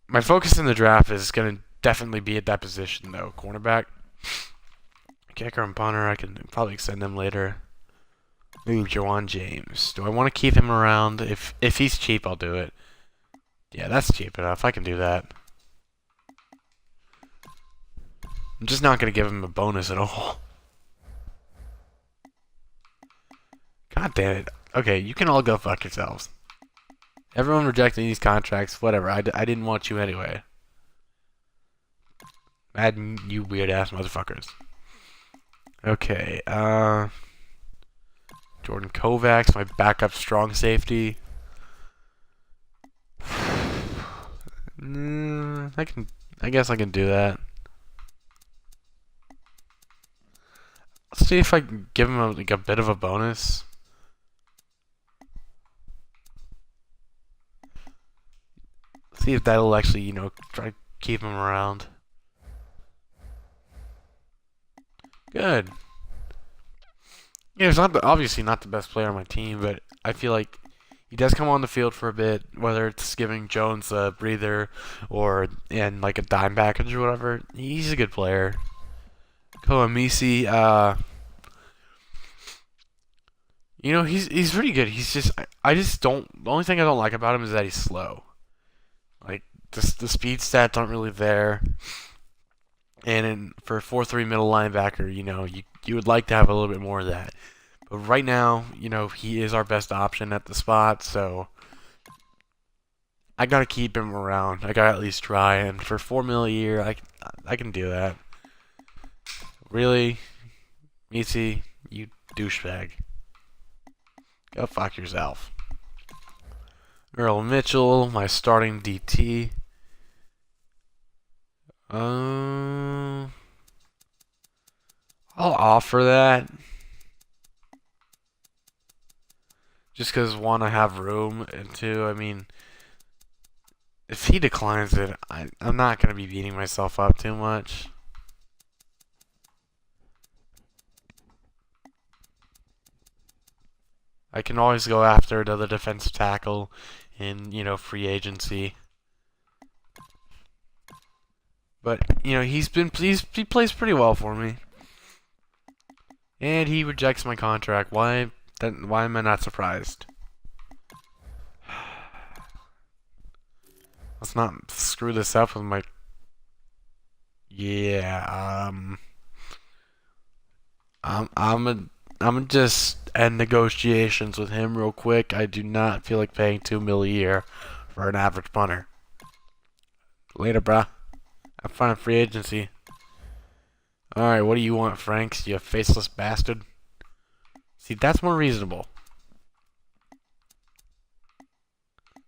My focus in the draft is gonna definitely be at that position though, cornerback. Kicker and punter, I can probably extend them later. Maybe Jawan James. Do I want to keep him around? If he's cheap, I'll do it. Yeah, that's cheap enough. I can do that. I'm just not going to give him a bonus at all. God damn it. Okay, you can all go fuck yourselves. Everyone rejecting these contracts, whatever. I didn't want you anyway. Mad you weird ass motherfuckers. Okay, Jordan Kovacs, my backup strong safety. I guess I can do that. Let's see if I can give him a bit of a bonus. See if that'll actually, try to keep him around. Good. He's obviously not the best player on my team, but I feel like he does come on the field for a bit, whether it's giving Jones a breather or in like a dime package or whatever. He's a good player. Koamisi, he's pretty good. He's just I just don't. The only thing I don't like about him is that he's slow. Like the speed stats aren't really there. And for a 4-3 middle linebacker, you would like to have a little bit more of that. But right now, he is our best option at the spot, so I gotta keep him around. I gotta at least try, and for 4 mil a year, I can do that. Really, Misi, you douchebag. Go fuck yourself. Earl Mitchell, my starting DT. I'll offer that. Just because, one, I have room, and two, I mean, if he declines it, I'm not going to be beating myself up too much. I can always go after another defensive tackle in, free agency. But, he plays pretty well for me. And he rejects my contract. Why am I not surprised? Let's not screw this up with my... Yeah, I'm gonna just end negotiations with him real quick. I do not feel like paying 2 mil a year for an average punter. Later, bruh. Have fun in free agency. Alright, what do you want, Franks? You faceless bastard. See, that's more reasonable.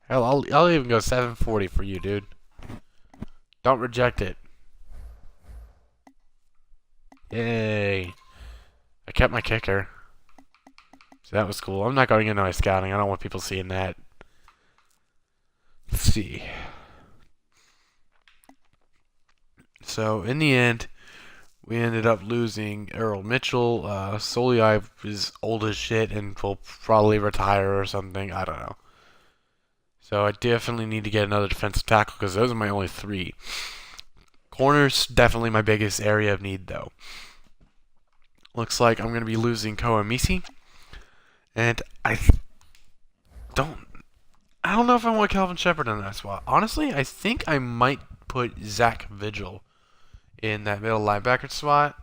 Hell, I'll even go 740 for you, dude. Don't reject it. Yay. I kept my kicker. So that was cool. I'm not going into my scouting. I don't want people seeing that. Let's see. So, in the end, we ended up losing Earl Mitchell. Soliai is old as shit and will probably retire or something. I don't know. So I definitely need to get another defensive tackle because those are my only 3. Corner's definitely my biggest area of need, though. Looks like I'm going to be losing Koamisi. And I I don't know if I want Calvin Shepard in that spot. Honestly, I think I might put Zach Vigil in that middle linebacker spot.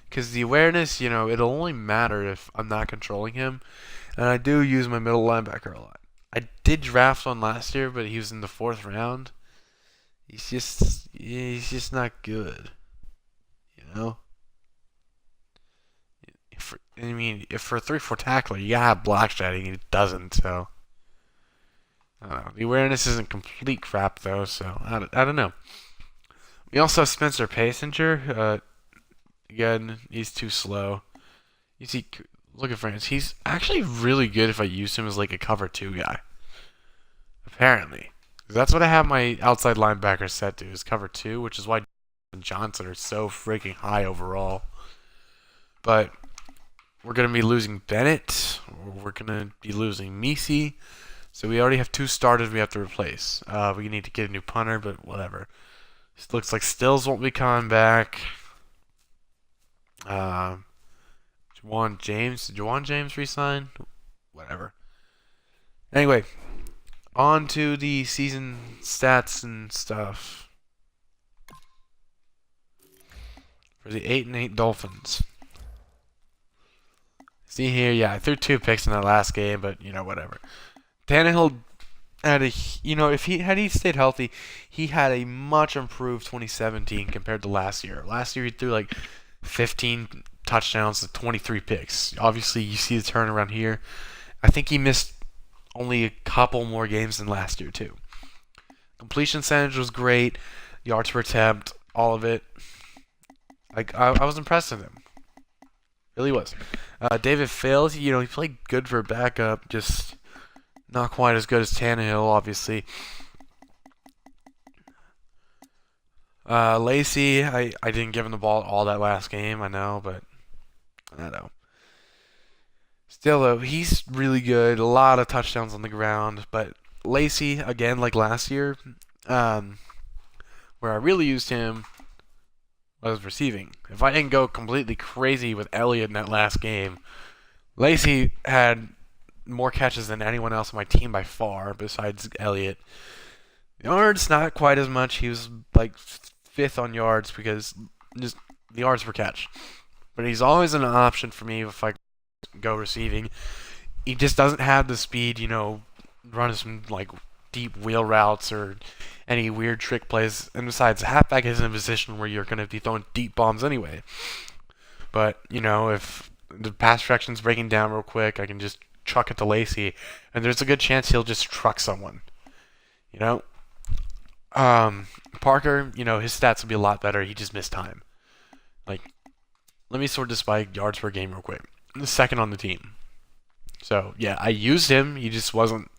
Because the awareness, it'll only matter if I'm not controlling him. And I do use my middle linebacker a lot. I did draft one last year, but he was in the 4th round. He's just not good. You know? If for a 3-4 tackler, you gotta have block shedding, he doesn't, so. I don't know. The awareness isn't complete crap, though, so I don't know. We also have Spencer Pasinger. Again, he's too slow. You see, look at France. He's actually really good if I use him as like a cover 2 guy. Apparently. That's what I have my outside linebacker set to, is cover 2, which is why Johnson are so freaking high overall. But we're going to be losing Bennett. We're going to be losing Misi. So we already have 2 starters we have to replace. We need to get a new punter, but whatever. It looks like Stills won't be coming back. Juwan James resign? Whatever. Anyway, on to the season stats and stuff. For the 8-8 Dolphins. See here, yeah, I threw 2 picks in that last game, but whatever. Tannehill had if he stayed healthy, he had a much improved 2017 compared to last year. Last year he threw like 15 touchdowns to 23 picks. Obviously, you see the turnaround here. I think he missed only a couple more games than last year too. Completion percentage was great. Yards per attempt, all of it. Like I was impressed with him. Really was. David Fales, he played good for a backup, just not quite as good as Tannehill, obviously. Lacey, I didn't give him the ball all that last game, I know, but I don't know. Still, though, he's really good. A lot of touchdowns on the ground. But Lacey, again, like last year, where I really used him was receiving. If I didn't go completely crazy with Elliott in that last game, Lacey had more catches than anyone else on my team by far, besides Elliott. Yards, not quite as much. He was like 5th on yards because just the yards per catch. But he's always an option for me if I go receiving. He just doesn't have the speed, running some like deep wheel routes or any weird trick plays. And besides, the halfback is in a position where you're going to be throwing deep bombs anyway. But, if the pass direction's breaking down real quick, I can just chuck it to Lacey, and there's a good chance he'll just truck someone. Parker, his stats will be a lot better. He just missed time. Like, let me sort this by yards per game real quick. The 2nd on the team. So, yeah, I used him. He just wasn't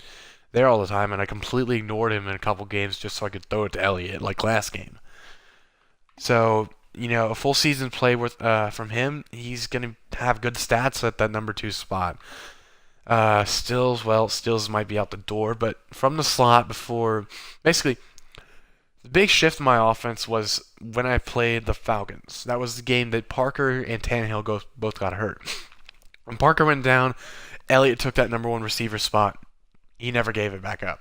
there all the time, and I completely ignored him in a couple games just so I could throw it to Elliott, like last game. So, a full season play from him, he's going to have good stats at that number 2 spot. Stills might be out the door, but from the slot before, basically, the big shift in my offense was when I played the Falcons. That was the game that Parker and Tannehill both got hurt. When Parker went down, Elliott took that number 1 receiver spot. He never gave it back up.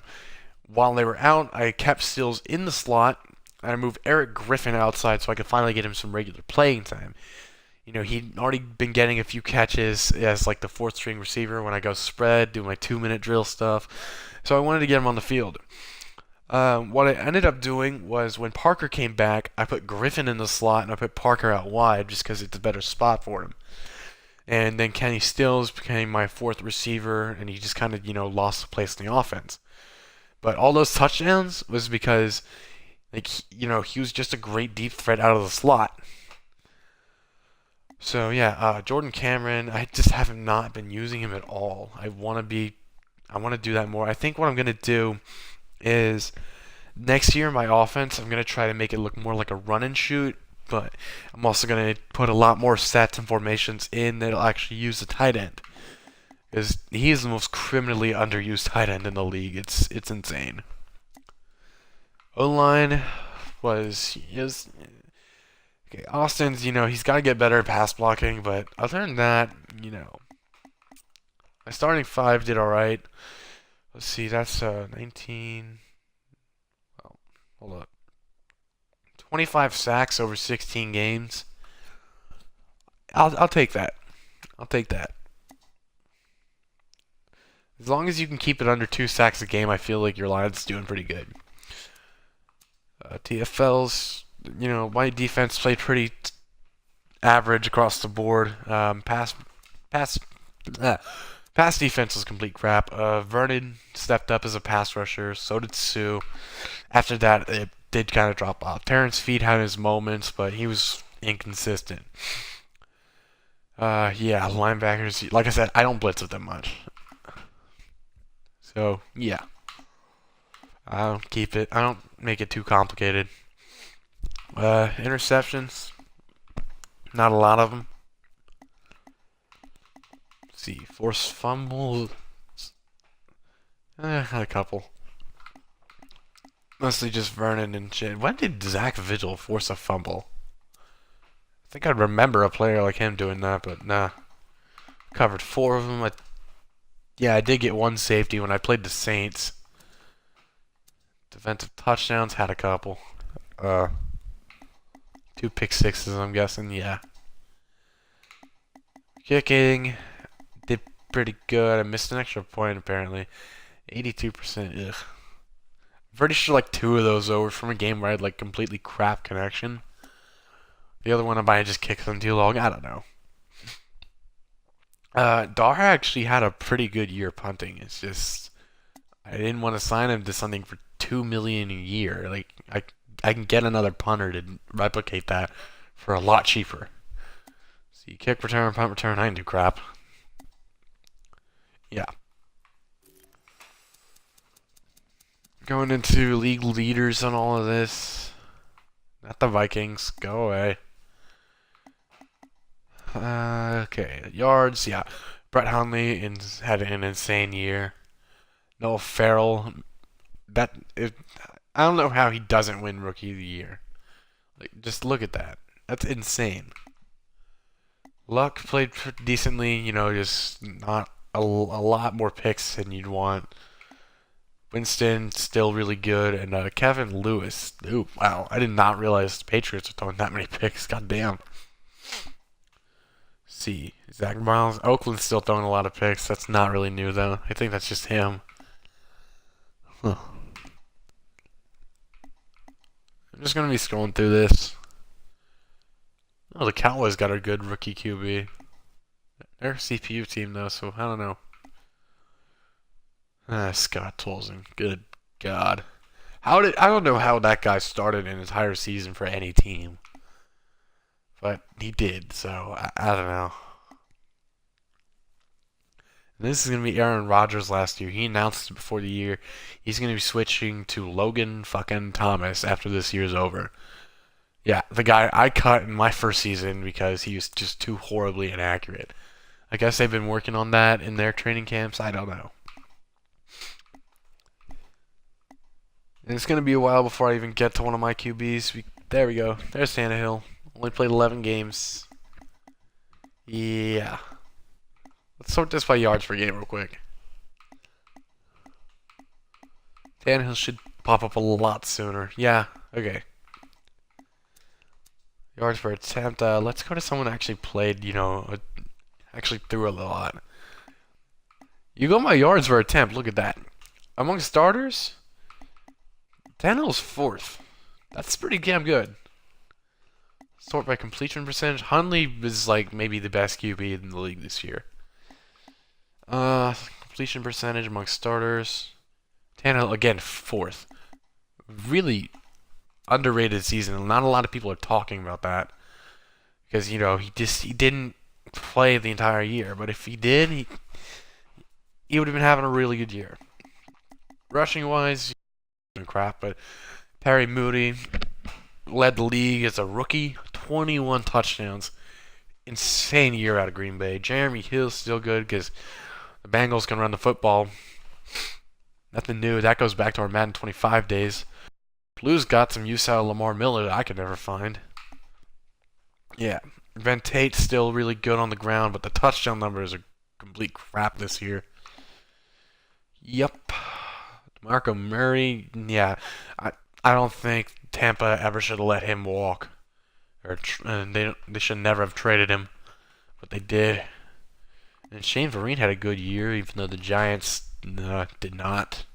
While they were out, I kept Stills in the slot, and I moved Eric Griffin outside so I could finally get him some regular playing time. He'd already been getting a few catches as like the 4th string receiver when I go spread, do my 2-minute drill stuff. So I wanted to get him on the field. What I ended up doing was when Parker came back, I put Griffin in the slot and I put Parker out wide just because it's a better spot for him. And then Kenny Stills became my 4th receiver, and he just kind of, lost the place in the offense. But all those touchdowns was because, he was just a great deep threat out of the slot. So yeah, Jordan Cameron, I just have not been using him at all. I want to do that more. I think what I'm going to do is next year in my offense, I'm going to try to make it look more like a run and shoot, but I'm also going to put a lot more sets and formations in that'll actually use the tight end. Because he is the most criminally underused tight end in the league. It's insane. O-line is okay, Austin's, he's got to get better at pass blocking, but other than that, my starting 5 did alright. Let's see, that's 19. Well, hold up. 25 sacks over 16 games. I'll take that. I'll take that. As long as you can keep it under 2 sacks a game, I feel like your line's doing pretty good. TFLs, my defense played pretty average across the board. Pass, uh, pass defense was complete crap. Vernon stepped up as a pass rusher. So did Sue. After that, it did kind of drop off. Terrence Feed had his moments, but he was inconsistent. Yeah, linebackers. Like I said, I don't blitz with them much. So yeah, I don't keep it. I don't make it too complicated. Interceptions. Not a lot of them. Let's see, forced fumbles. A couple. Mostly just Vernon and shit. When did Zach Vigil force a fumble? I think I remember a player like him doing that, but nah. Covered 4 of them. Yeah, I did get 1 safety when I played the Saints. Defensive touchdowns, had a couple. 2 pick sixes, I'm guessing, yeah. Kicking, did pretty good. I missed an extra point, apparently. 82%, ugh. I'm pretty sure like 2 of those were from a game where I had like completely crap connection. The other one I might have just kicked them too long, I don't know. Dara actually had a pretty good year punting. It's just I didn't want to sign him to something for $2 million a year. Like I can get another punter to replicate that for a lot cheaper. See, kick return, punt return, I didn't do crap. Yeah. Going into league leaders on all of this. Not the Vikings. Go away. Okay, yards, yeah. Brett Hundley had an insane year. Noah Farrell, I don't know how he doesn't win Rookie of the Year. Like, just look at that. That's insane. Luck played decently, just not a lot more picks than you'd want. Winston still really good, and Kevin Lewis. Ooh, wow! I did not realize the Patriots were throwing that many picks. God damn. See, Zach Miles. Oakland's still throwing a lot of picks. That's not really new, though. I think that's just him. Huh. I'm just gonna be scrolling through this. Oh, the Cowboys got a good rookie QB. They're a CPU team, though, so I don't know. Scott Tolzien. Good God. I don't know how that guy started an entire season for any team. But he did, so I don't know. And this is going to be Aaron Rodgers last year. He announced before the year he's going to be switching to Logan fucking Thomas after this year's over. Yeah, the guy I cut in my first season because he was just too horribly inaccurate. I guess they've been working on that in their training camps. I don't know. And it's going to be a while before I even get to one of my QBs. There we go. There's Tannehill. Only played 11 games. Yeah. Let's sort this by yards per game real quick. Tannehill should pop up a lot sooner. Yeah, okay. Yards per attempt. Let's go to someone who actually played, actually threw a lot. You go by yards per attempt. Look at that. Among starters, Tannehill's 4th. That's pretty damn good. Sort by completion percentage. Hundley is like maybe the best QB in the league this year. Completion percentage among starters. Tannehill again 4th. Really underrated season. Not a lot of people are talking about that because he didn't play the entire year. But if he did, he would have been having a really good year. Rushing wise, crap. But Perry Moody led the league as a rookie. 21 touchdowns. Insane year out of Green Bay. Jeremy Hill's still good because the Bengals can run the football. Nothing new. That goes back to our Madden 25 days. Blues got some use out of Lamar Miller that I could never find. Yeah. Ben Tate's still really good on the ground, but the touchdown numbers are complete crap this year. Yep. Marco Murray, yeah. I I don't think Tampa ever should have let him walk. They should never have traded him, but they did. And Shane Vereen had a good year, even though the Giants did not.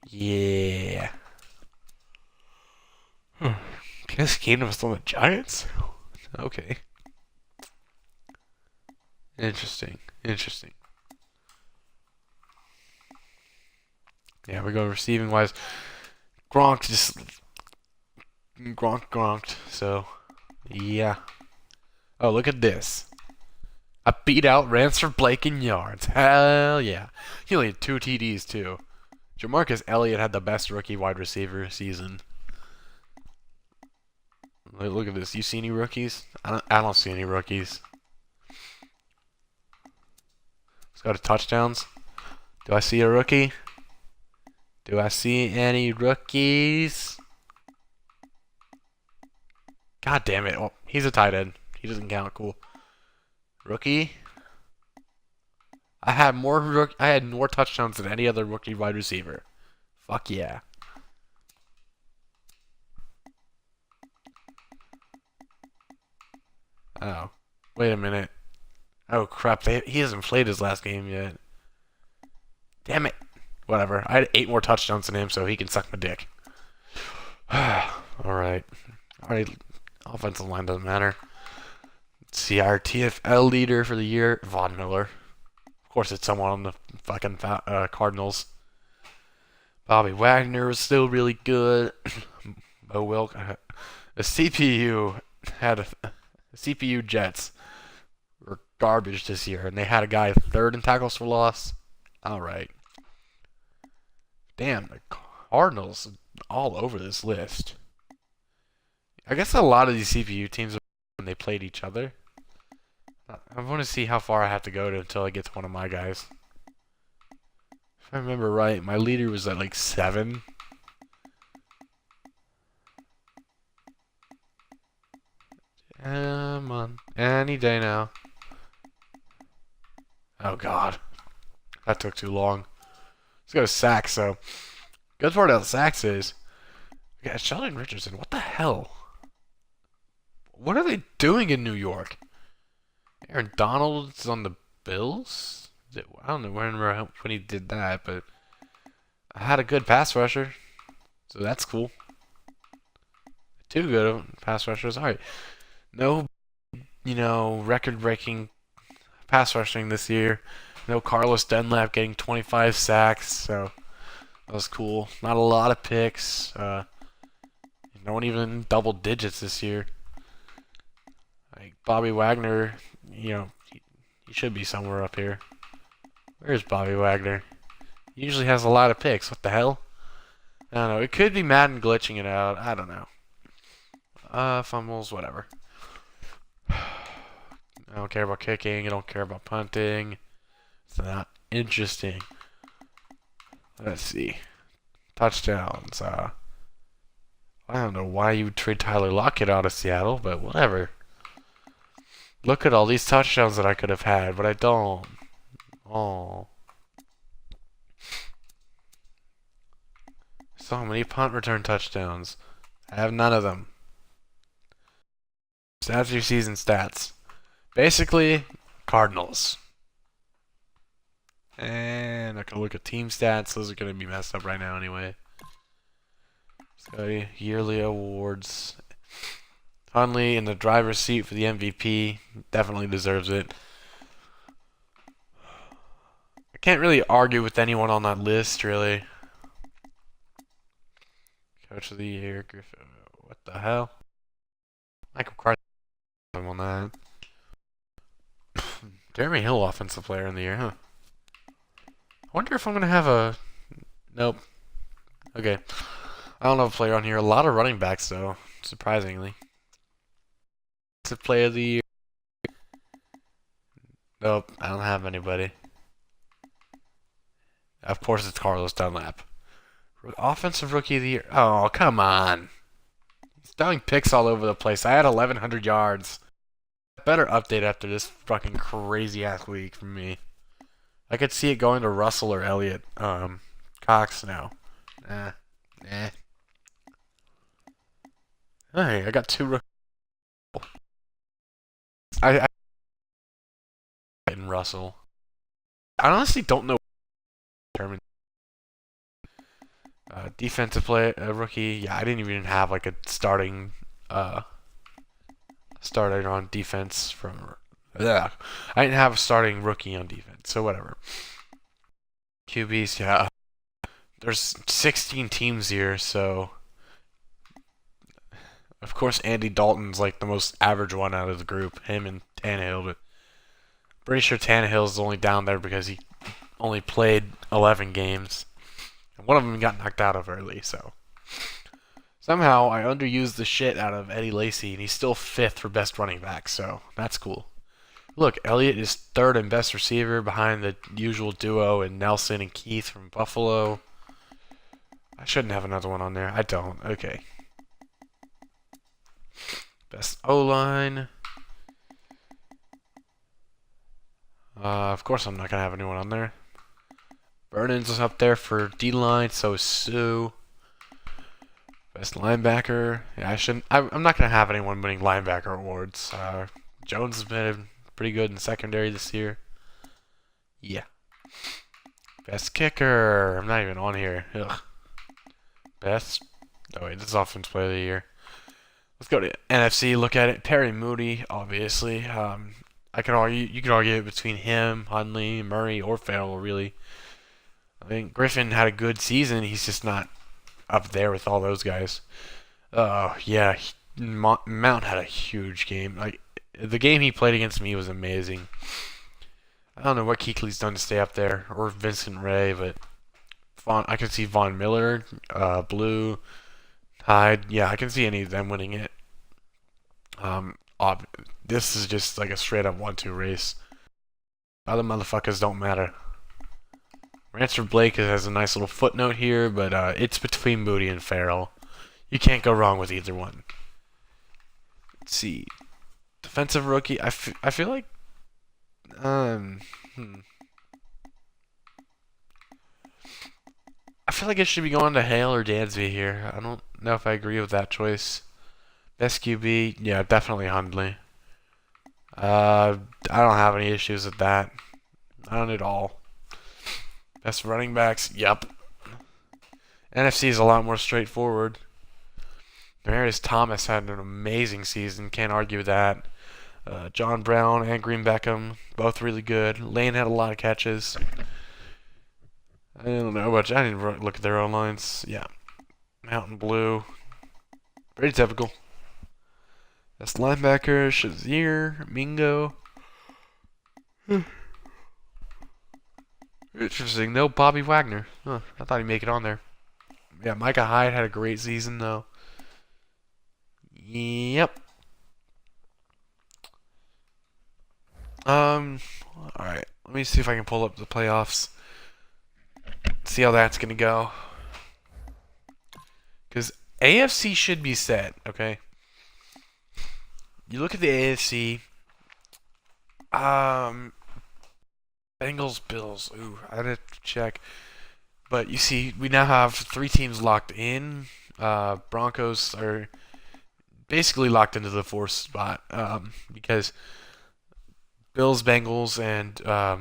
Yeah. Case Keenum was on the Giants? Okay. Interesting. Interesting. Yeah, we go receiving wise. Gronk just gronked. So, yeah. Oh, look at this. A beat out Rance for Blake in yards. Hell yeah. He only had 2 TDs too. Jamarcus Elliott had the best rookie wide receiver season. Look at this. You see any rookies? I don't see any rookies. Let's go to touchdowns. Do I see a rookie? Do I see any rookies? God damn it. Oh, he's a tight end. He doesn't count. Cool. Rookie? I had more touchdowns than any other rookie wide receiver. Fuck yeah. Oh. Wait a minute. Oh crap, he hasn't played his last game yet. Damn it. Whatever. I had 8 more touchdowns than him, so he can suck my dick. Alright. Alright. Offensive line doesn't matter. Let's see, our TFL leader for the year, Von Miller. Of course, it's someone on the fucking Cardinals. Bobby Wagner was still really good. Bo Wilk. The CPU had CPU Jets were garbage this year, and they had a guy 3rd in tackles for loss. Alright. Damn, the Cardinals all over this list. I guess a lot of these CPU teams are when they played each other. I want to see how far I have to go until I get to one of my guys. If I remember right, my leader was at like 7. Come on. Any day now. Oh god. That took too long. Let's go to sacks, so. Good part of sacks is. Yeah, Sheldon Richardson, what the hell? What are they doing in New York? Aaron Donald's on the Bills? I don't know when he did that, but I had a good pass rusher, so that's cool. 2 good pass rushers. All right, no, record-breaking pass rushing this year. No Carlos Dunlap getting 25 sacks, so that was cool. Not a lot of picks. No one even double digits this year. Like Bobby Wagner, he should be somewhere up here. Where's Bobby Wagner? He usually has a lot of picks. What the hell? I don't know. It could be Madden glitching it out. I don't know. Fumbles, whatever. I don't care about kicking. I don't care about punting. It's not interesting. Let's see. Touchdowns. I don't know why you would trade Tyler Lockett out of Seattle, but whatever. Look at all these touchdowns that I could have had, but I don't. Oh. So many punt return touchdowns. I have none of them. Stats your season stats. Basically, Cardinals. And I can look at team stats. Those are going to be messed up right now anyway. So yearly awards. Hundley in the driver's seat for the MVP. Definitely deserves it. I can't really argue with anyone on that list, really. Coach of the year, Griffin. What the hell? Michael Carter on that. Jeremy Hill, offensive player in the year, huh? I wonder if I'm gonna have a. Nope. Okay. I don't have a player on here. A lot of running backs, though, surprisingly. Offensive player of the year. Nope, I don't have anybody. Of course, it's Carlos Dunlap. Offensive rookie of the year. Oh, come on. He's throwing picks all over the place. I had 1,100 yards. Better update after this fucking crazy ass week from me. I could see it going to Russell or Elliott. Cox, no. Nah. Nah. Hey, I got two rookies. I in Russell. I honestly don't know. Defensive play rookie. Yeah, I didn't even have like a starting on defense from. Yeah, I didn't have a starting rookie on defense, so whatever. QBs, yeah. There's 16 teams here, so of course Andy Dalton's like the most average one out of the group. Him and Tannehill, but pretty sure Tannehill's only down there because he only played 11 games. And one of them got knocked out of early, so. Somehow I underused the shit out of Eddie Lacy, and he's still 5th for best running back, so that's cool. Look, Elliott is 3rd and best receiver behind the usual duo and Nelson and Keith from Buffalo. I shouldn't have another one on there. I don't. Okay. Best O-line. Of course I'm not going to have anyone on there. Vernon's up there for D-line, so is Sue. Best linebacker. Yeah, I'm not going to have anyone winning linebacker awards. Jones has been pretty good in secondary this year. Yeah. Best kicker. I'm not even on here. Ugh. Best. Oh, wait, this is Offense Player of the Year. Let's go to NFC. Look at it. Perry Moody, obviously. I could argue. You could argue it between him, Hundley, Murray, or Farrell, really. I think Griffin had a good season. He's just not up there with all those guys. Yeah, Mount had a huge game. Like the game he played against me was amazing. I don't know what Kuechly's done to stay up there, or Vincent Ray, but I can see Von Miller, Blue, Hyde. Yeah, I can see any of them winning it. This is just like a straight up 1-2 race. Other motherfuckers don't matter. Ransford Blake has a nice little footnote here, but it's between Moody and Farrell. You can't go wrong with either one. Let's see. Defensive rookie. I feel like. I feel like it should be going to Hale or Dansby here. I don't know if I agree with that choice. Best QB. Yeah, definitely Hundley. I don't have any issues with that. Not at all. Best running backs, yep. NFC is a lot more straightforward. Demarius Thomas had an amazing season, can't argue with that. John Brown and Green Beckham, both really good. Lane had a lot of catches. I don't know much. I didn't look at their own lines. Yeah. Mountain Blue. Pretty typical. Best linebacker, Shazier, Mingo. Interesting. No Bobby Wagner. Huh, I thought he'd make it on there. Yeah, Micah Hyde had a great season, though. Yep. Alright. Let me see if I can pull up the playoffs. See how that's going to go. Because AFC should be set, okay? You look at the AFC. Bengals, Bills. Ooh, I'd have to check. But you see, we now have 3 teams locked in. Broncos are basically locked into the 4th spot because Bills, Bengals, and I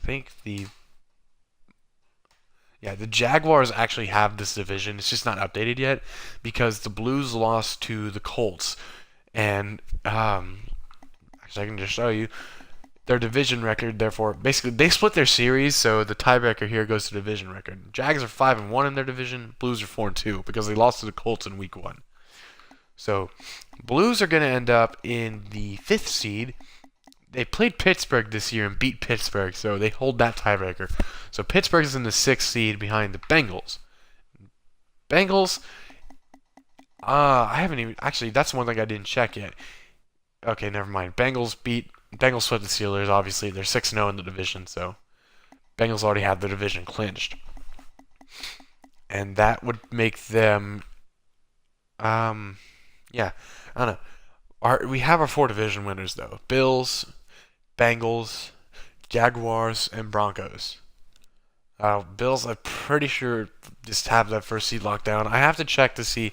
think the Jaguars actually have this division. It's just not updated yet because the Blues lost to the Colts, and actually I can just show you their division record. Therefore, basically they split their series, so the tiebreaker here goes to division record. Jags are 5-1 in their division. Blues are 4-2 because they lost to the Colts in Week 1. So, Blues are going to end up in the 5th seed. They played Pittsburgh this year and beat Pittsburgh, so they hold that tiebreaker. So Pittsburgh is in the 6th seed behind the Bengals. Bengals, I haven't even, actually, that's one thing I didn't check yet. Okay, never mind. Bengals swept the Steelers, obviously. They're 6-0 in the division, so Bengals already have the division clinched. And that would make them, yeah, I don't know. We have our 4 division winners, though. Bills, Bengals, Jaguars, and Broncos. Bills, I'm pretty sure just have that first seed locked down. I have to check to see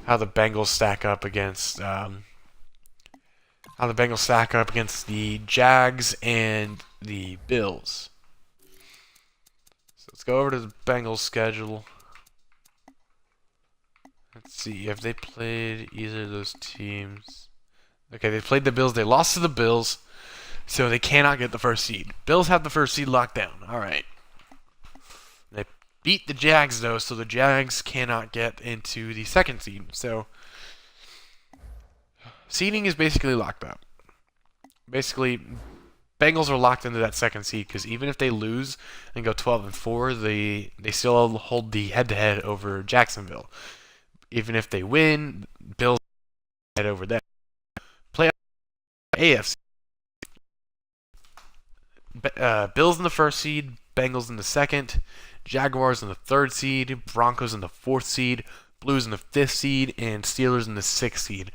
how the Bengals stack up against the Jags and the Bills. So let's go over to the Bengals schedule. Let's see, have they played either of those teams? Okay, they played the Bills. They lost to the Bills, so they cannot get the first seed. Bills have the first seed locked down. All right. They beat the Jags, though, so the Jags cannot get into the second seed. So seeding is basically locked up. Basically, Bengals are locked into that second seed because even if they lose and go 12-4, they still hold the head-to-head over Jacksonville. Even if they win, Bills head over them. Playoff AFC. Bills in the first seed, Bengals in the second, Jaguars in the third seed, Broncos in the fourth seed, Blues in the fifth seed, and Steelers in the sixth seed.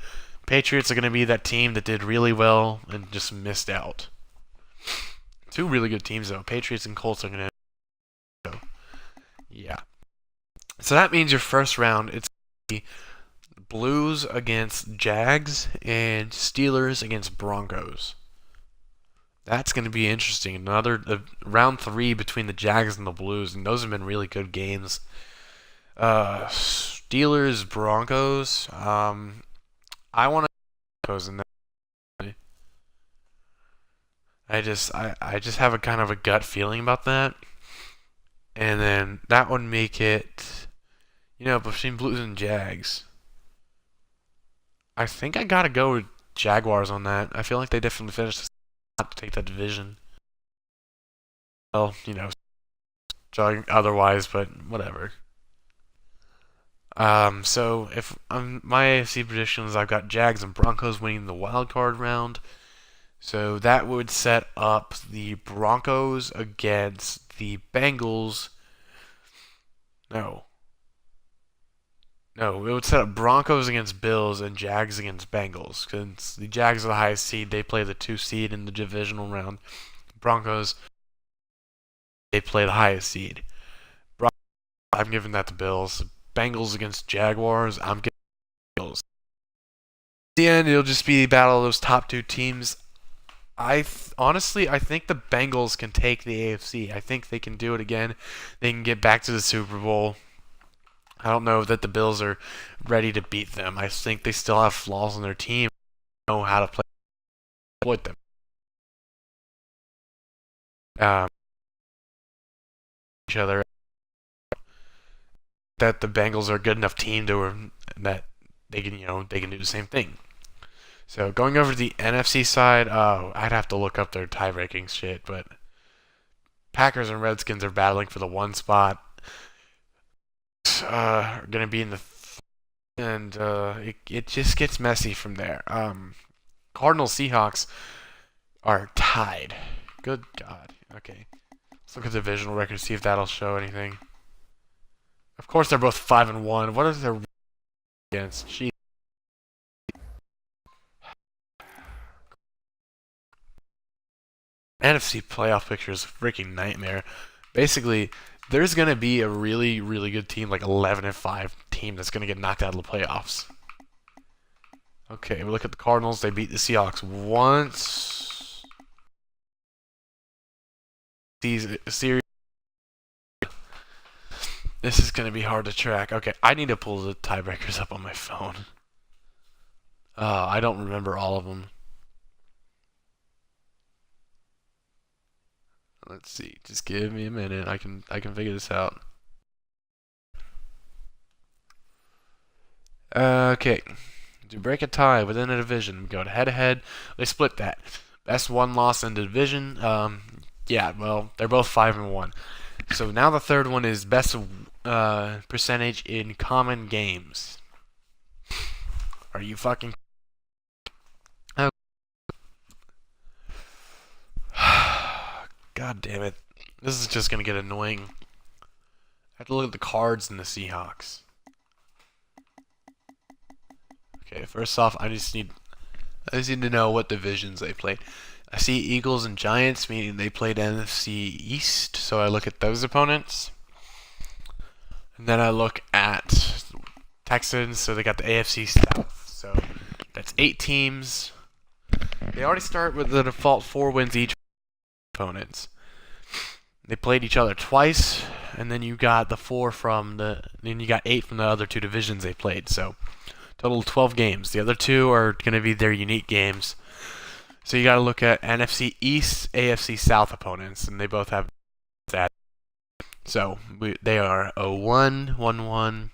Patriots are going to be that team that did really well and just missed out. Two really good teams, though. Patriots and Colts are going to... So, yeah. So that means your first round, it's going to be Blues against Jags and Steelers against Broncos. That's going to be interesting. Another round 3 between the Jags and the Blues, and those have been really good games. Steelers, Broncos. I want to Broncos in that. I just have a kind of a gut feeling about that, and then that would make it, between Blues and Jags. I think I gotta go with Jaguars on that. I feel like they definitely finished not to take that division. Well, otherwise, but whatever. So if my AFC predictions, I've got Jags and Broncos winning the wild card round. So that would set up the Broncos against the Bengals. No, it would set up Broncos against Bills and Jags against Bengals. Because the Jags are the highest seed, they play the 2 seed in the divisional round. Broncos, they play the highest seed. I'm giving that to Bills. Bengals against Jaguars, I'm giving Bills. At the end, it'll just be a battle of those top 2 teams. Honestly, I think the Bengals can take the AFC. I think they can do it again. They can get back to the Super Bowl. I don't know that the Bills are ready to beat them. I think they still have flaws in their team. They know how to play with them. Each other. That the Bengals are a good enough team that they can do the same thing. So going over to the NFC side, I'd have to look up their tie rankings shit, but Packers and Redskins are battling for the 1 spot. Are gonna be in the and it just gets messy from there. Cardinals Seahawks are tied. Good God. Okay, let's look at the divisional record, see if that'll show anything. Of course, they're both 5-1. What are their against? Jeez. NFC playoff picture is a freaking nightmare. Basically, there's going to be a really, really good team, like 11-5 team that's going to get knocked out of the playoffs. Okay, we look at the Cardinals. They beat the Seahawks once. These series. This is going to be hard to track. Okay, I need to pull the tiebreakers up on my phone. I don't remember all of them. Let's see. Just give me a minute. I can figure this out. Okay. To break a tie within a division, we go to head-to-head. They split that. Best one loss in the division. Yeah, well, they're both 5-1. So now the third one is best percentage in common games. Are you fucking... God damn it. This is just going to get annoying. I have to look at the cards in the Seahawks. Okay, first off, I just need to know what divisions they play. I see Eagles and Giants, meaning they played NFC East, so I look at those opponents. And then I look at Texans, so they got the AFC South. So that's 8 teams. They already start with the default 4 wins each opponents. They played each other twice, and then you got the 4 from then you got 8 from the other 2 divisions they played. So total 12 games. The other 2 are going to be their unique games. So you got to look at NFC East, AFC South opponents, and they both have that. So they are 0-1, 1-1,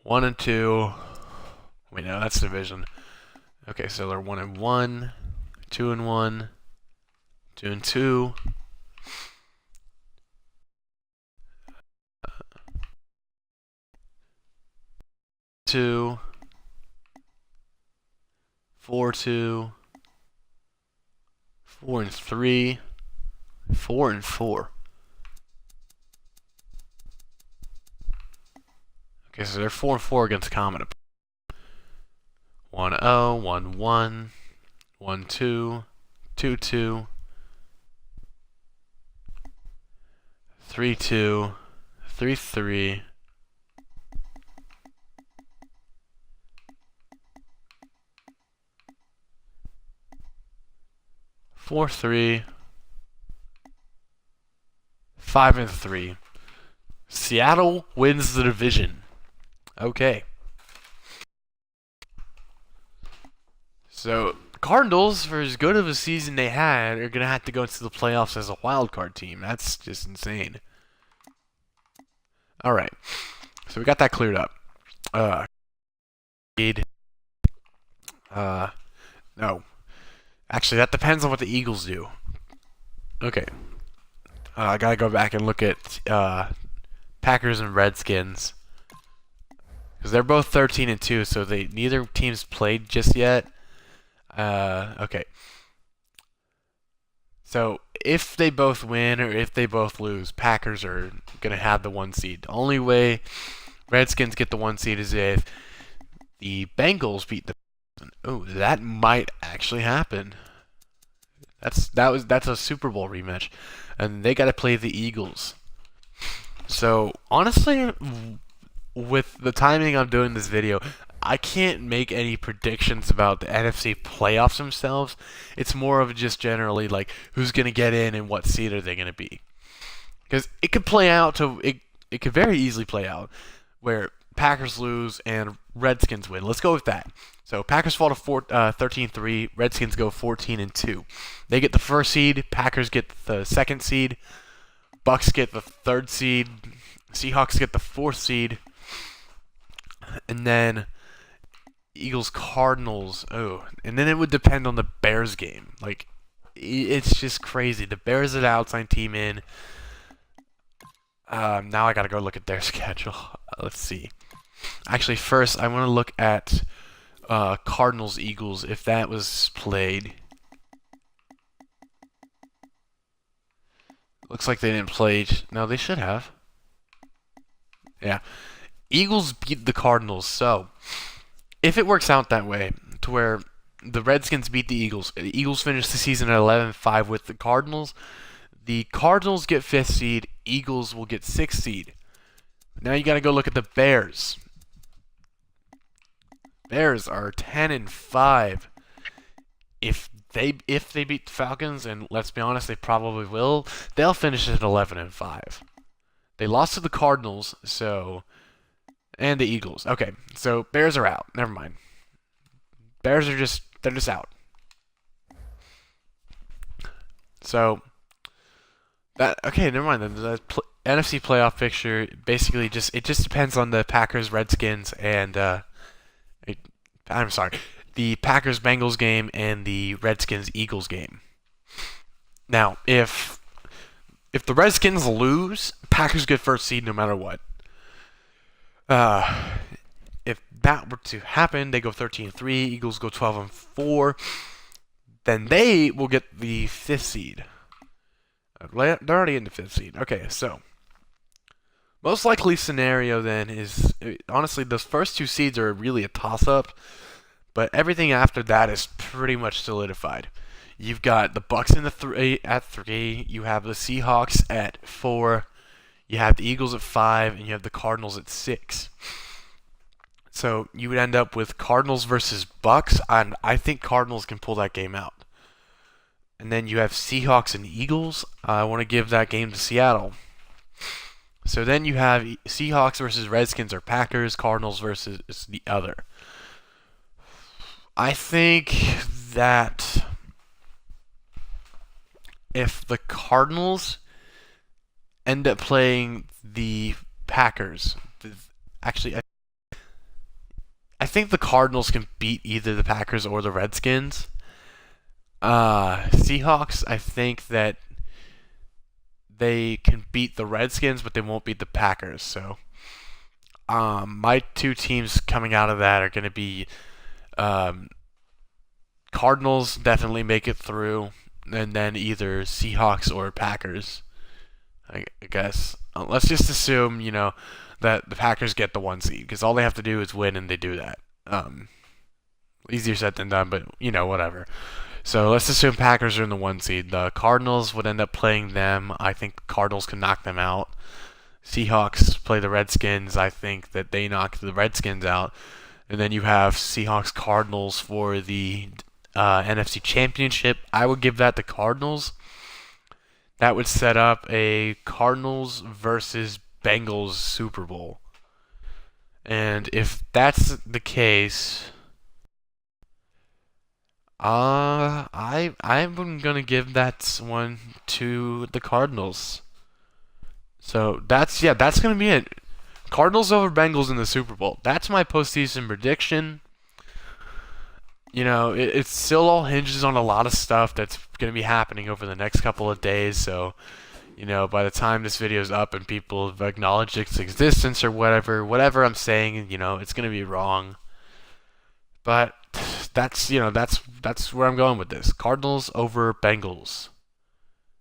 1-2. Wait, no, that's division. Okay, so they're 1-1, 2-1, 2-2. 2, 4-2, 4-3, 4-4. Okay, so they're 4-4 against common opponents. 1-0, 1-1, 1-2, 2-2, 3-2, 3-3. 4-3, 5-3. Seattle wins the division. Okay. So Cardinals, for as good of a season they had, are gonna have to go into the playoffs as a wild card team. That's just insane. All right. So we got that cleared up. No. Actually, that depends on what the Eagles do. Okay. I gotta go back and look at Packers and Redskins, because they're both 13-2, so neither team's played just yet. Okay. So if they both win or if they both lose, Packers are gonna have the 1 seed. The only way Redskins get the 1 seed is if the Bengals beat the. Oh, that might actually happen. That's a Super Bowl rematch, and they got to play the Eagles. So honestly, with the timing I'm doing this video, I can't make any predictions about the NFC playoffs themselves. It's more of just generally like who's gonna get in and what seed are they gonna be, because it could play out to it could very easily play out where Packers lose and Redskins win. Let's go with that. So Packers fall to 13-3. Redskins go 14-2. They get the 1st seed. Packers get the 2nd seed. Bucks get the 3rd seed. Seahawks get the 4th seed. And then Eagles, Cardinals. Oh, and then it would depend on the Bears game. Like, it's just crazy. The Bears are the outside team in. Now I gotta go look at their schedule. Let's see. Actually, first I want to look at Cardinals Eagles, if that was played. Looks like they didn't play. No, they should have. Yeah. Eagles beat the Cardinals, so if it works out that way, to where the Redskins beat the Eagles finish the season at 11-5 with the Cardinals Cardinals get 5th seed, Eagles will get 6th seed. Now you gotta go look at the Bears. Bears are 10-5. If they beat the Falcons, and let's be honest, they probably will, they'll finish at 11-5. They lost to the Cardinals, and the Eagles. Okay, so Bears are out. Never mind. Bears are just out. So okay, never mind. The NFC playoff picture basically just depends on the Packers Redskins and I'm sorry, the Packers Bengals game and the Redskins Eagles game. Now, if the Redskins lose, Packers get 1st seed no matter what. If that were to happen, they go 13-3, Eagles go 12-4, then they will get the 5th seed. They're already in the 5th seed. Okay, so most likely scenario then is, honestly, those first 2 seeds are really a toss-up, but everything after that is pretty much solidified. You've got the Bucks in the at 3. You have the Seahawks at 4. You have the Eagles at 5, and you have the Cardinals at 6. So you would end up with Cardinals versus Bucks, and I think Cardinals can pull that game out. And then you have Seahawks and Eagles. I want to give that game to Seattle. So then you have Seahawks versus Redskins or Packers, Cardinals versus the other. I think that if the Cardinals end up playing the Packers, actually, I think the Cardinals can beat either the Packers or the Redskins. Seahawks, I think that they can beat the Redskins, but they won't beat the Packers. So, my two teams coming out of that are going to be Cardinals definitely make it through, and then either Seahawks or Packers, I guess. Let's just assume, that the Packers get the 1 seed, because all they have to do is win, and they do that. Easier said than done, but, whatever. So let's assume Packers are in the 1 seed. The Cardinals would end up playing them. I think the Cardinals can knock them out. Seahawks play the Redskins. I think that they knock the Redskins out. And then you have Seahawks-Cardinals for the NFC Championship. I would give that to Cardinals. That would set up a Cardinals versus Bengals Super Bowl. And if that's the case, I'm gonna give that one to the Cardinals. So that's gonna be it. Cardinals over Bengals in the Super Bowl. That's my postseason prediction. It still all hinges on a lot of stuff that's gonna be happening over the next couple of days. So, by the time this video is up and people have acknowledged its existence or whatever I'm saying, it's gonna be wrong. But that's where I'm going with this. Cardinals over Bengals.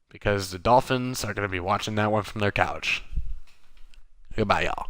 Because the Dolphins are going to be watching that one from their couch. Goodbye, y'all.